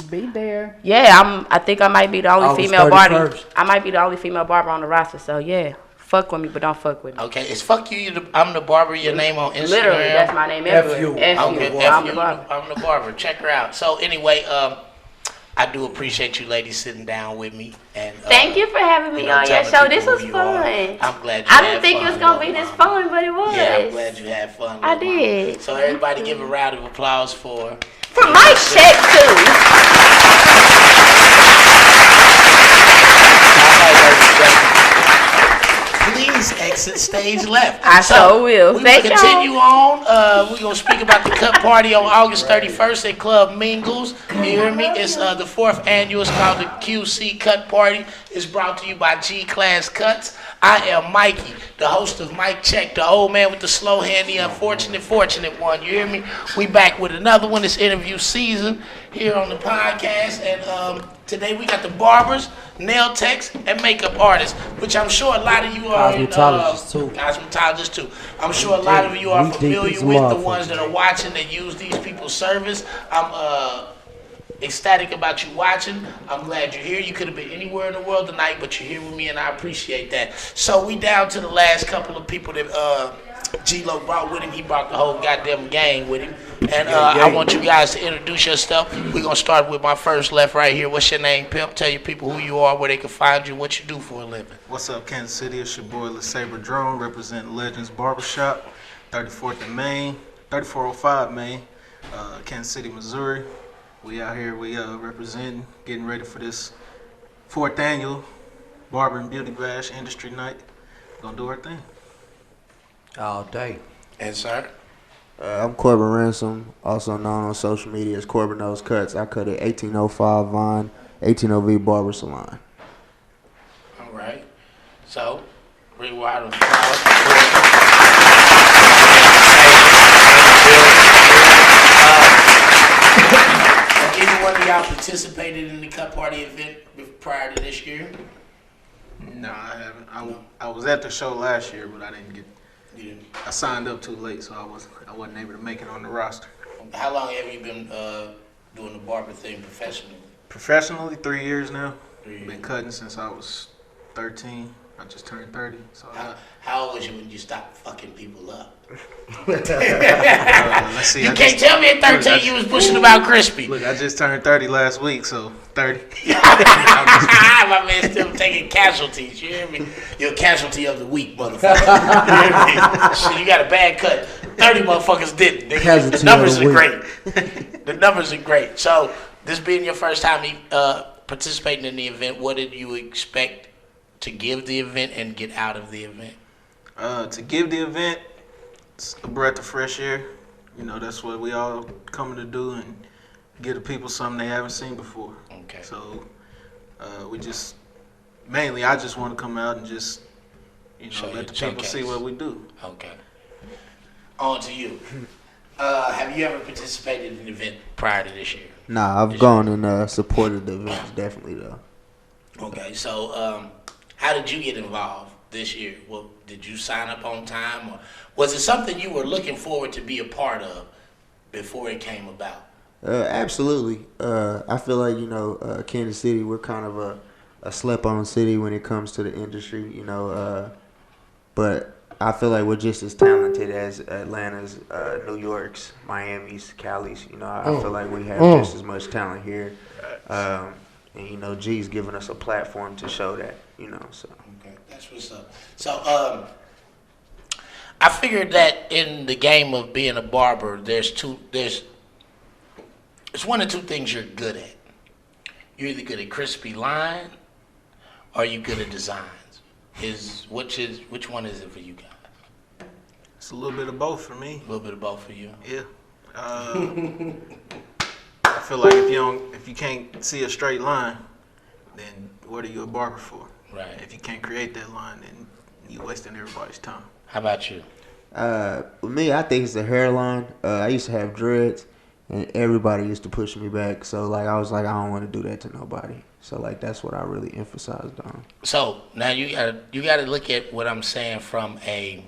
Be there. Yeah, I think I might be the only August female barber. 31st. I might be the only female barber on the roster. So yeah, fuck with me, but don't fuck with me. Okay, it's fuck you. I'm the barber. Your name on Instagram. Literally, that's my name everywhere. Okay, I'm the barber. I'm the barber. Check her out. So anyway, I do appreciate you ladies sitting down with me. And thank you for having me on your show. This was fun. I'm glad you I didn't think it was gonna be this fun. fun, but it was. Yeah, I'm glad you had fun. I did. So everybody give a round of applause for my check too. Please exit stage left. I sure will. We Thank will y'all. continue on. We're going to speak about the cut party on August 31st at Club Mingles. You hear me? It's the 4th annual. It's called the QC Cut Party. It's brought to you by G ClassCuts. I am Mikey, the host of Mike Check, the old man with the slow hand, the unfortunate, fortunate one. You hear me? We back with another one. It's interview season here on the podcast. And today we got the barbers, nail techs, and makeup artists, which I'm sure a lot of you are. Cosmetologists too. I'm sure a lot of you are familiar with the ones that are watching that use these people's service. I'm ecstatic about you watching. I'm glad you're here. You could have been anywhere in the world tonight, but you're here with me, and I appreciate that. So we down to the last couple of people that G-Lo brought with him. He brought the whole goddamn gang with him. And I want you guys to introduce yourself. We're going to start with my first left right here. What's your name, Pimp? Tell your people who you are, where they can find you, what you do for a living. What's up, Kansas City? It's your boy, LeSabre Drone, representing Legends Barbershop, 34th and Main, 3405 Main, Kansas City, Missouri. We out here, we representing, getting ready for this 4th annual Barber and Beauty Bash Industry Night. Gonna do our thing. All day. And sir? I'm Corbin Ransom, also known on social media as Corbin Knows Cuts. I cut at 1805 Vine, 18OV Barber Salon. All right. So, bring wide of flowers. Any one of y'all participated in the cut party event prior to this year? No, I haven't. I was at the show last year, but I didn't get. I signed up too late, so I wasn't able to make it on the roster. How long have you been doing the barber thing professionally? Professionally, 3 years now. Been cutting since I was 13. I just turned 30. So how old was you when you stopped fucking people up? Let's see. You can't tell me at 13 you was pushing about crispy. Look, I just turned 30 last week, so 30. My man still taking casualties. You hear me? You're a casualty of the week, motherfucker. You hear me? Shit, you got a bad cut. 30 motherfuckers didn't. The numbers are great. The numbers are great. So, this being your first time participating in the event, what did you expect to give the event and get out of the event? To give the event, it's a breath of fresh air. You know, that's what we all coming to do, and give the people something they haven't seen before. Okay. So I just want to come out and just, let the people see what we do. Okay. On to you. Have you ever participated in an event prior to this year? Nah, I've gone and supported the events, definitely though. Okay, so how did you get involved this year? Well, did you sign up on time, or was it something you were looking forward to be a part of before it came about? Absolutely. I feel like, Kansas City, we're kind of a slept-on city when it comes to the industry, but I feel like we're just as talented as Atlanta's, New York's, Miami's, Cali's. I feel like we have just as much talent here. And, G's giving us a platform to show that, so. Okay, that's what's up. So, I figured that in the game of being a barber, there's one or two things you're good at. You're either good at crispy line, or you're good at designs. Which one is it for you guys? It's a little bit of both for me. A little bit of both for you. Yeah. I feel like if you can't see a straight line, then what are you a barber for? Right. If you can't create that line, then you're wasting everybody's time. How about you? With me, I think it's the hairline. I used to have dreads, and everybody used to push me back. So like I was like, I don't want to do that to nobody. So like that's what I really emphasized on. So now you gotta look at what I'm saying from a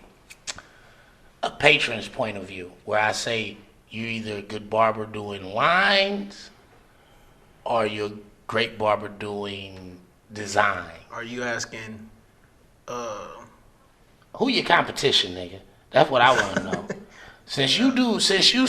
patron's point of view, where I say you're either a good barber doing lines, or you're a great barber doing design. Are you asking? Who your competition, nigga? That's what I want to know. Since you said you,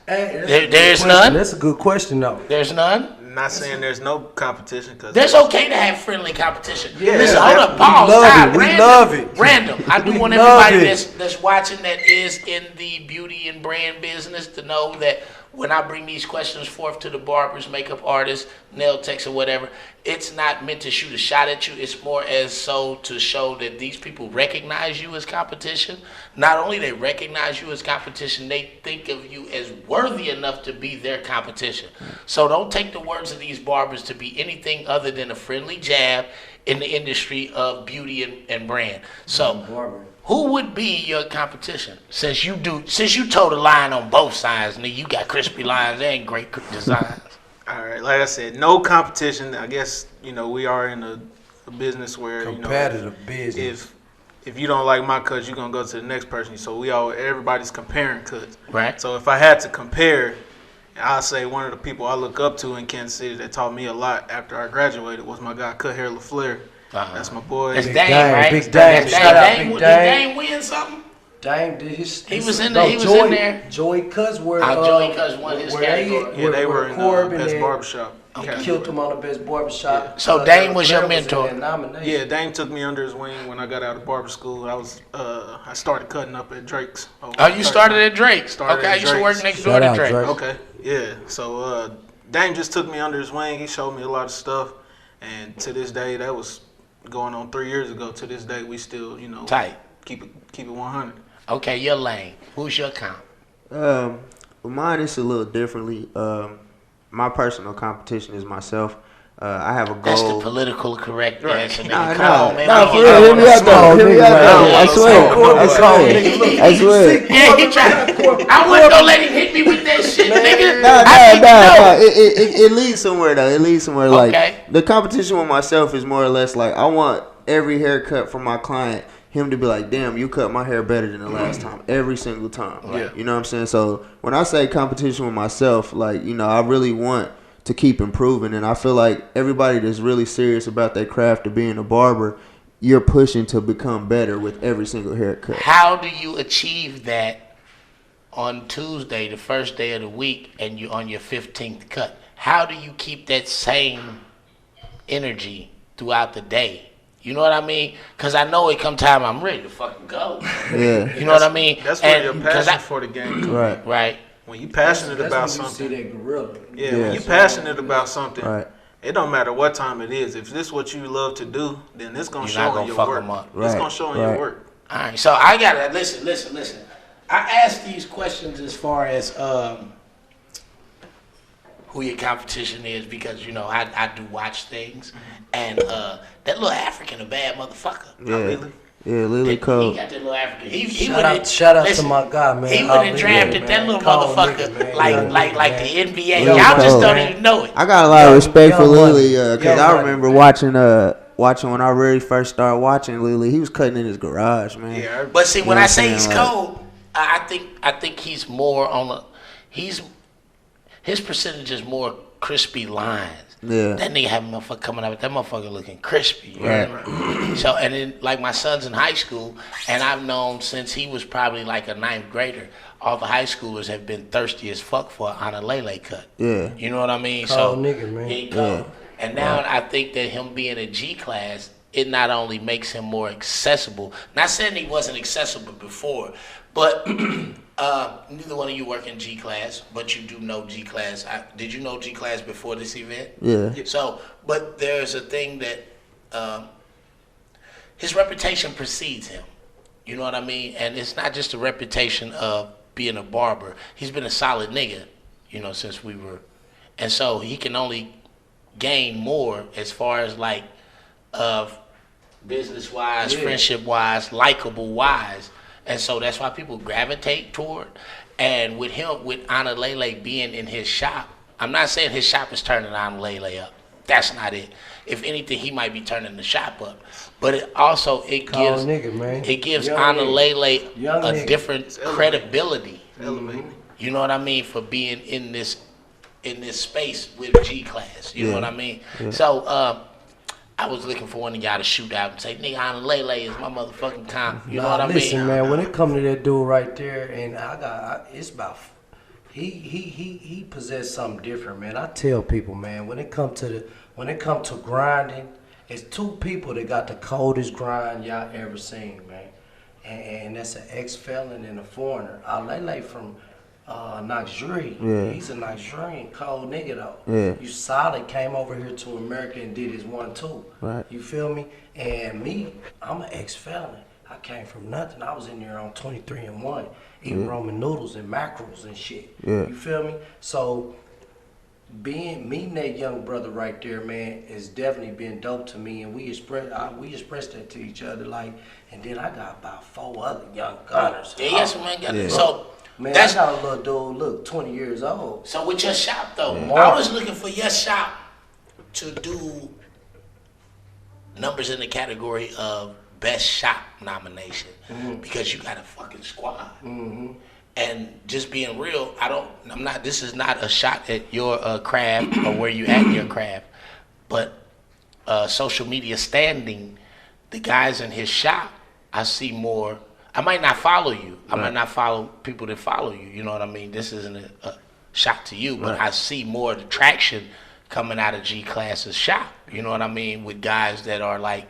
there's none. That's a good question, though. There's none. Not saying there's no competition, because There's okay to have friendly competition. Yeah, Listen, hold up, pause. We love it. Random. I do want love everybody it. that's watching that is in the beauty and brand business to know that when I bring these questions forth to the barbers, makeup artists, nail techs, or whatever, it's not meant to shoot a shot at you. It's more as so to show that these people recognize you as competition. Not only they recognize you as competition, they think of you as worthy enough to be their competition. So don't take the words of these barbers to be anything other than a friendly jab in the industry of beauty and brand. So who would be your competition? Since you toe the line on both sides, nigga, you got crispy lines and great designs. all right, like I said, no competition. I guess we are in a business where Competitive business. If you don't like my cuts, you're gonna go to the next person. So everybody's comparing cuts. Right. So if I had to compare, I'll say one of the people I look up to in Kansas City that taught me a lot after I graduated was my guy Cut Hair LaFleur. That's my boy. That's Big Dame, Dame, right? Big Dame. Shout out Big Did Dame. Dame win something? Dame did his. He was in no, there. He was Joy, in there. Joy Cuts were. Joy Cuts won his category. Yeah, they were in Corb the and best then barbershop. Killed him on the best barbershop. Yeah. So Dame was your mentor. Yeah, Dame took me under his wing when I got out of barber school. I started cutting up at Drake's. Oh, you started at Drake's. Okay, I used to work next door to Drake. Okay, yeah. So Dame just took me under his wing. He showed me a lot of stuff, and to this day, that was going on 3 years ago. To this day, we still, tight. Keep it 100. Okay, your lane. Who's your comp? Mine is a little differently. My personal competition is myself. I have a goal. That's the political correct answer. Nah, Come on, man. for real. Hear me out though. Hear me out though. I swear. Yeah, he tried. I wasn't gonna let him hit me with that shit, nigga. Nah. It leads somewhere though. It leads somewhere. Okay. Like the competition with myself is more or less like I want every haircut from my client, him to be like, damn, you cut my hair better than the last time, every single time. Yeah. You know what I'm saying? So when I say competition with myself, like, I really want to keep improving, and I feel like everybody that's really serious about their craft of being a barber, you're pushing to become better with every single haircut. How do you achieve that on Tuesday, the first day of the week, and you're on your 15th cut? How do you keep that same energy throughout the day? You know what I mean? Because I know it come time I'm ready to fucking go. Yeah. You know what I mean? That's where your passion for the game comes. Right. Right. When you passionate That's about when you something. see that gorilla. Yeah, when you passionate about something, Right. it don't matter what time it is. If this is what you love to do, then it's gonna You're show not in gonna your fuck work. 'em up. It's gonna show in your work. All right, so I gotta listen. I ask these questions as far as who your competition is because I do watch things, and that little African a bad motherfucker. Yeah. Yeah, Lily He Cole. got that little African. He Shout out to my guy, man. He would have drafted that little Cold motherfucker nigga, man. like the NBA. Yo, Y'all just Cole. don't even know it. I got a lot of respect for Young Lily Money. because Young I Money, remember man. watching when I really first started watching Lily. He was cutting in his garage, man. Yeah, But see, when know I what say I'm he's saying? cold, I think he's more on the his percentage is more crispy lines. Yeah. That nigga have a motherfucker coming out with that motherfucker looking crispy. You Right. know? So and then like my son's in high school, and I've known since he was probably like a 9th grader, all the high schoolers have been thirsty as fuck for an Lele cut. Yeah. You know what I mean? Cold So nigga, man. he cold. And now I think that him being a G class, it not only makes him more accessible. Not saying he wasn't accessible before, but neither one of you work in G class, but you do know G class. Did you know G class before this event? Yeah. So, but there's a thing that his reputation precedes him. You know what I mean? And it's not just a reputation of being a barber. He's been a solid nigga, since we were. And so he can only gain more as far as business wise, friendship wise, likable wise, And so that's why people gravitate toward. And with him, with Anna Lele being in his shop, I'm not saying his shop is turning Anna Lele up. That's not it. If anything, he might be turning the shop up. But it also gives Anna Lele a different credibility. You know what I mean, for being in this space with G Class. You know what I mean? Yeah. So I was looking for one of y'all to shoot out and say, nigga, Anna Lele is my motherfucking time. You know what I mean? Listen, man, when it come to that dude right there, and it's about he possessed something different, man. I tell people, man, when it come to grinding, it's two people that got the coldest grind y'all ever seen, man. And that's an ex-felon and a foreigner. Lele from Nigeria. Yeah. He's a Nigerian cold nigga though. Yeah. You solid, came over here to America and did his 1-2. Right. You feel me? And me, I'm an ex-felon. I came from nothing. I was in there on 23-1, eating Roman noodles and mackerels and shit. Yeah. You feel me? So meeting that young brother right there, man, has definitely been dope to me, and we expressed that to each other, like. And then I got about 4 other young gunners. Yes, man. Yeah. So. Man, I got a little dude, look, 20 years old. So with your shop, though, I was looking for your shop to do numbers in the category of best shop nomination because you got a fucking squad. And just being real, this is not a shot at your craft or where you at your craft, but social media standing, the guys in his shop, I see more. I might not follow you. I might not follow people that follow you. You know what I mean? This isn't a shot to you, but I see more of the traction coming out of G Class's shop. You know what I mean? With guys that are like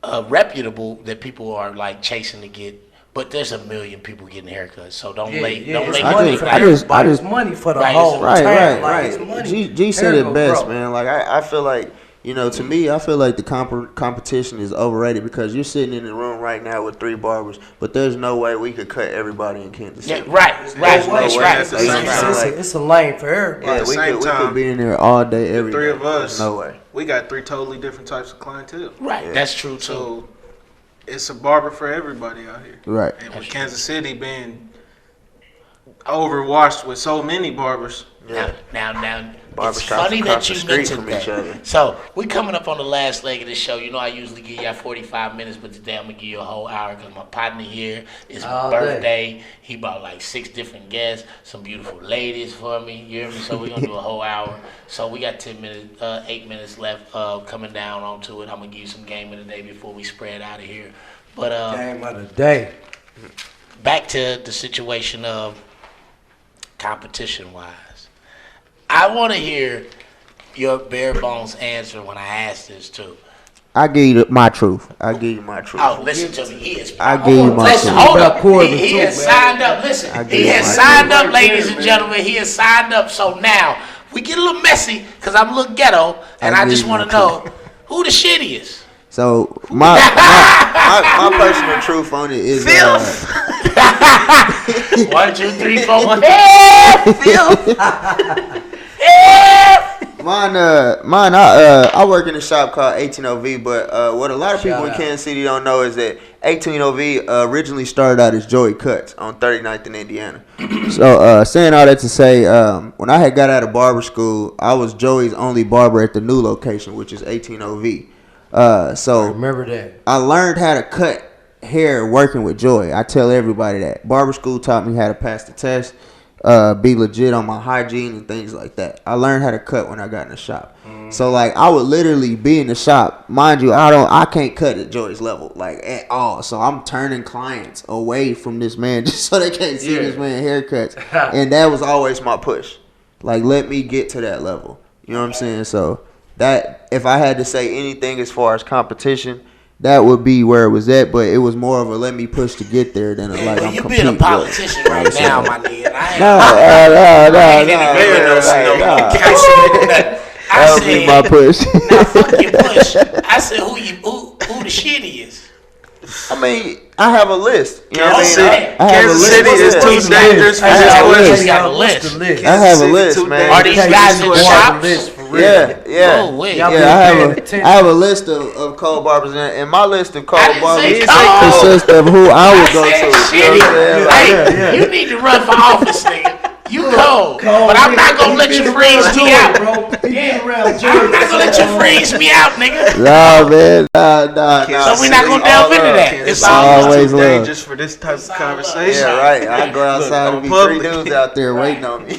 reputable, that people are like chasing to get. But there's a million people getting haircuts, so don't lay money for everybody. It's money for the whole right. G said it best, man. Like I feel like. You know, to me, I feel like the competition is overrated because you're sitting in the room right now with 3 barbers, but there's no way we could cut everybody in Kansas City. Yeah, right. It's a lane for everybody. Yeah, we could be in there all day, every day. 3 of us, no way. We got 3 totally different types of clientele. Right, yeah. That's true, too. So it's a barber for everybody out here. Right. And with Kansas City being overwashed with so many barbers. Yeah. Now. It's funny that you mentioned that. So, we coming up on the last leg of this show. You know, I usually give y'all 45 minutes, but today I'm going to give you a whole hour because my partner here, it's my birthday. He brought like 6 different guests, some beautiful ladies for me. You hear me? So, we're going to do a whole hour. So, we got 8 minutes left coming down onto it. I'm going to give you some game of the day before we spread out of here. But game of the day. Back to the situation of competition-wise. I want to hear your bare bones answer when I ask this too. I give you my truth. Oh, listen to me. He is. I give you my truth. Hold up. He has signed up. Listen, he has signed up, ladies and gentlemen. He has signed up. So now we get a little messy because I'm a little ghetto, and I just want to know who the shittiest. So my personal truth on it is 1, 2, 3, 4. Mine. I work in a shop called 18OV, but what a lot of people in Kansas City don't know is that 18OV originally started out as Joey Cuts on 39th in Indiana. So saying all that to say, when I had got out of barber school, I was Joey's only barber at the new location, which is 18OV. So I remember that. I learned how to cut hair working with Joy. I tell everybody that. Barber school taught me how to pass the test, be legit on my hygiene and things like that. I learned how to cut when I got in the shop. So like I would literally be in the shop. Mind you, I can't cut at Joy's level like at all. So I'm turning clients away from this man just so they can't see this man haircuts. And that was always my push. Like let me get to that level. You know what I'm saying? So that if I had to say anything as far as competition, that would be where it was at, but it was more of a let me push to get there than a like I'm competing. You're being a politician right now, my nigga. That would be my push. Now fuck your push. I said who the shittiest. I mean, I have a list. You know what I mean? Kansas City is too dangerous for this question. I have a list, man. Are these guys in the shop? real. Yeah. Oh, wait. Yeah, I have a list of cold barbers, and my list of cold barbers consists of who I would go to. You know what I'm saying? You need to run for office, nigga. You cold, but I'm not gonna let you freeze me out, bro. Yeah, I'm not gonna let you freeze me out, nigga. Nah, man, nah. So we're not gonna delve into that. It's always too love. dangerous for this type of conversation. Yeah, right. I go outside and be public. 3 dudes out there waiting on me.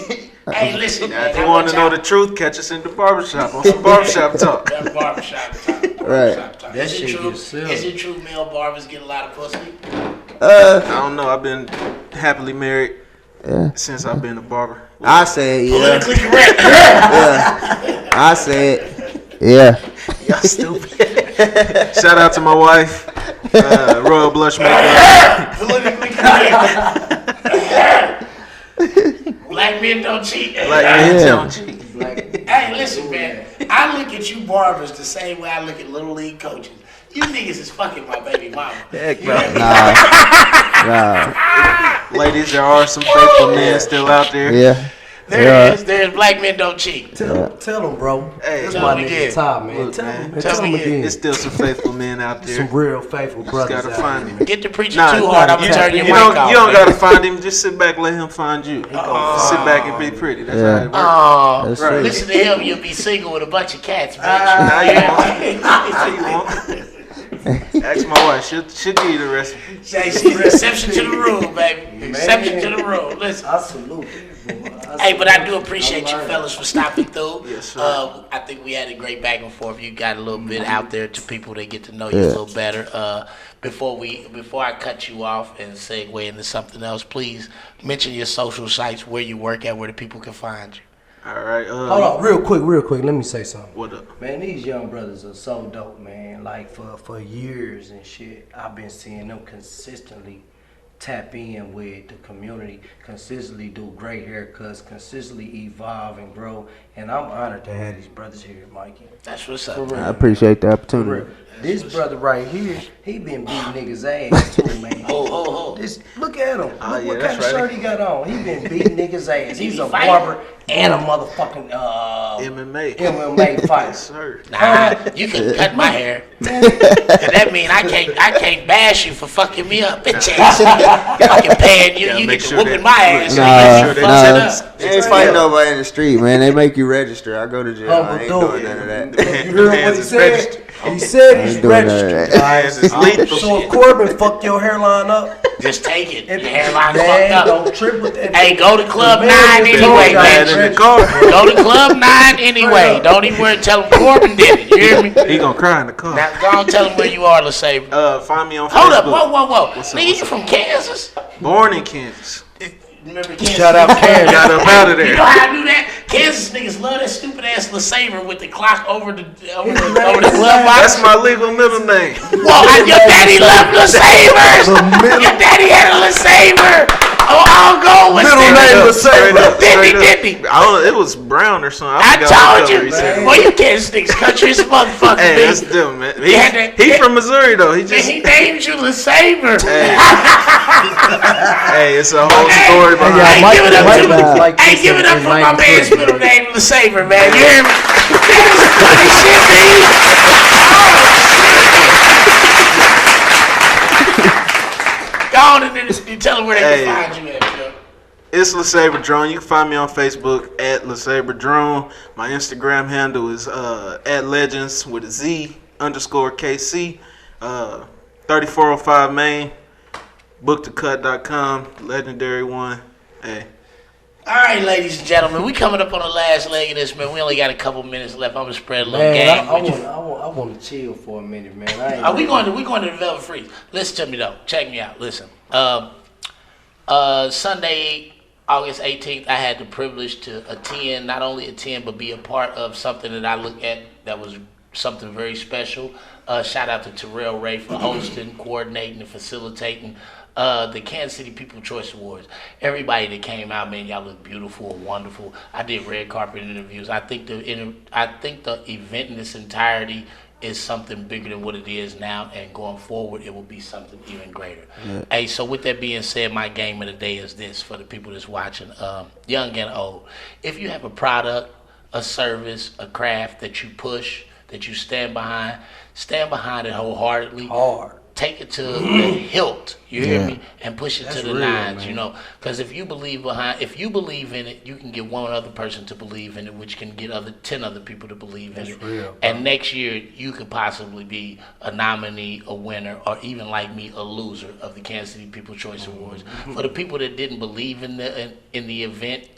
Hey, listen, man. If you want to know the truth, catch us in the barbershop on some barbershop talk. That barbershop talk. Right. That Is shit it true? gets silly. Is it true male barbers get a lot of pussy? I don't know. I've been happily married since I've been a barber. I say it, yeah. Politically correct. Yeah. I say it. Yeah. Y'all stupid. Shout out to my wife, Royal Blush Maker. Politically correct. Black men don't cheat. Black men don't cheat. Hey, listen, man. I look at you barbers the same way I look at little league coaches. You niggas is fucking my baby mama. Heck, bro. Nah. Ladies, there are some faithful men still out there. Yeah. There is. Black men don't cheat. Tell them, bro. Hey, That's tell my them nigga again. Tom, man. Look, Tell man. them again. There's still some faithful men out there. Some real faithful brothers gotta out find there. him. Get the preacher too hard, I'm gonna turn your You mic don't, off. you don't gotta find him. Just sit back, let him find you. Sit back and be pretty. That's how it works. Oh, That's right. true. listen to him. You'll be single with a bunch of cats, bitch. Now you want. Ask my wife. She'll give you the recipe. Say, reception to the room, baby. Reception to the room. Listen. I salute you. Hey, but I do appreciate you fellas for stopping through. Yes, sir. I think we had a great back and forth. You got a little bit out there to people that get to know you a little better. Before I cut you off and segue into something else, please mention your social sites, where you work at, where the people can find you. All right. Hold on, real quick. Let me say something. What up? Man, these young brothers are so dope, man. Like for years and shit, I've been seeing them consistently tap in with the community, consistently do great haircuts, consistently evolve and grow. And I'm honored to have these brothers here, Mikey. That's what's up. I appreciate the opportunity. This brother right here, he been beating niggas' ass too, man. Look at him. Look what kind of shirt he got on. He been beating niggas' ass. He's a barber and a motherfucking MMA fighter. Sir. Nah, you can cut my hair. That mean I can't bash you for fucking me up, bitch ass. Fucking paying you, you get to whooping my ass. They ain't fighting nobody in the street, man. They make you register. I go to jail. I ain't doing none of that. You heard what he said? He said he's registered. So if Corbin fucked your hairline up, just take it. Your hairline fucked up. Don't trip with that. Hey, go to Club 9 anyway, man. Go to Club 9 anyway. Don't even worry. Tell him Corbin did it. You hear me? He gonna cry in the car. Now, go and tell him where you are, LeSabre. Find me on Hold Facebook. up. Whoa. What's Nigga, you from Kansas? Born in Kansas. Remember Kansas? Shout out Kansas. Got up out of there. You know how I do that? Kansas niggas love that stupid ass LeSabre with the clock over the glove box. That's my legal middle name. Whoa, your daddy loved LeSabres. Your daddy had a LeSabre. Oh, I'll go with Middle name LeSabre. Diddy. It was brown or something. I told you. Boy, you Kansas niggas country as a motherfucker. Hey, that's them, man. He from Missouri though. He named you LeSabre. Hey, it's a whole story behind it. Hey, give it up for my man's middle name, LeSabre, man. You hear me? That's funny shit, man. Go on and then tell them where they can find you at, Joe. It's LeSabre Drone. You can find me on Facebook at LeSabre Drone. My Instagram handle is at Legends with a Z _KC. 3405 Main. Booktocut.com. Legendary one. Hey. All right, ladies and gentlemen, we coming up on the last leg of this, man. We only got a couple minutes left. I'm gonna spread a little game with you. I want to chill for a minute, man. We going to Velvet Freeze. Listen to me though. Check me out. Listen. Sunday, August 18th, I had the privilege to not only attend, but be a part of something that I look at that was something very special. Shout out to Terrell Ray for hosting, coordinating, and facilitating the Kansas City People Choice Awards. Everybody that came out, man, y'all look beautiful and wonderful. I did red carpet interviews. I think the event in its entirety is something bigger than what it is now, and going forward, it will be something even greater. Yeah. Hey, so with that being said, my game of the day is this for the people that's watching, young and old. If you have a product, a service, a craft that you push, that you stand behind it wholeheartedly. Hard. Take it to the hilt, you hear me, and push it to the nines, you know. Because if you believe in it, you can get one other person to believe in it, which can get 10 other people to believe in it. Real, and next year, you could possibly be a nominee, a winner, or even like me, a loser of the Kansas City People's Choice Awards. For the people that didn't believe in the event,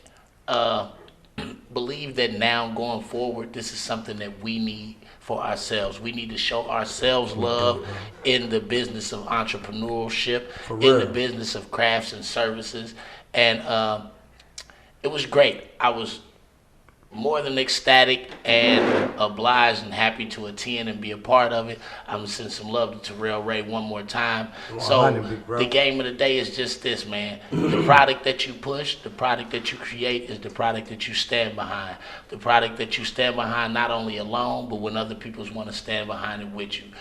believe that now going forward, this is something that we need for ourselves. We need to show ourselves love in the business of entrepreneurship, in the business of crafts and services. And it was great. I was more than ecstatic and obliged and happy to attend and be a part of it. I'm going to send some love to Terrell Ray one more time. So the game of the day is just this, man. The product that you push, the product that you create is the product that you stand behind. The product that you stand behind not only alone, but when other people want to stand behind it with you.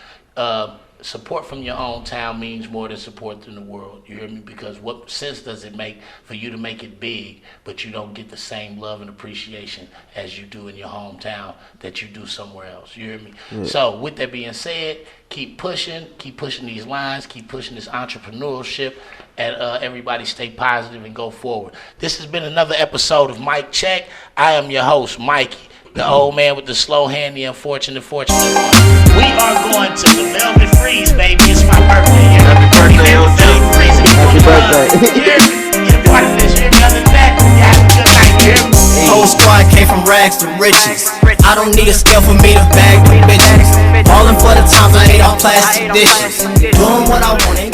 Support from your own town means more than support in the world. You hear me? Because what sense does it make for you to make it big, but you don't get the same love and appreciation as you do in your hometown that you do somewhere else? You hear me? Yeah. So with that being said, keep pushing these lines, keep pushing this entrepreneurship, and everybody stay positive and go forward. This has been another episode of Mike Check. I am your host, Mikey. The old man with the slow hand, the unfortunate fortune. We are going to the Velvet Freeze, baby. It's my birthday. Happy birthday, OG. Happy birthday. You're part of this. You're other than that. You have a good night. Whole squad came from rags to riches. I don't need a scale for me to bag with bitches. Falling for the times I ate all plastic dishes. Doing what I want.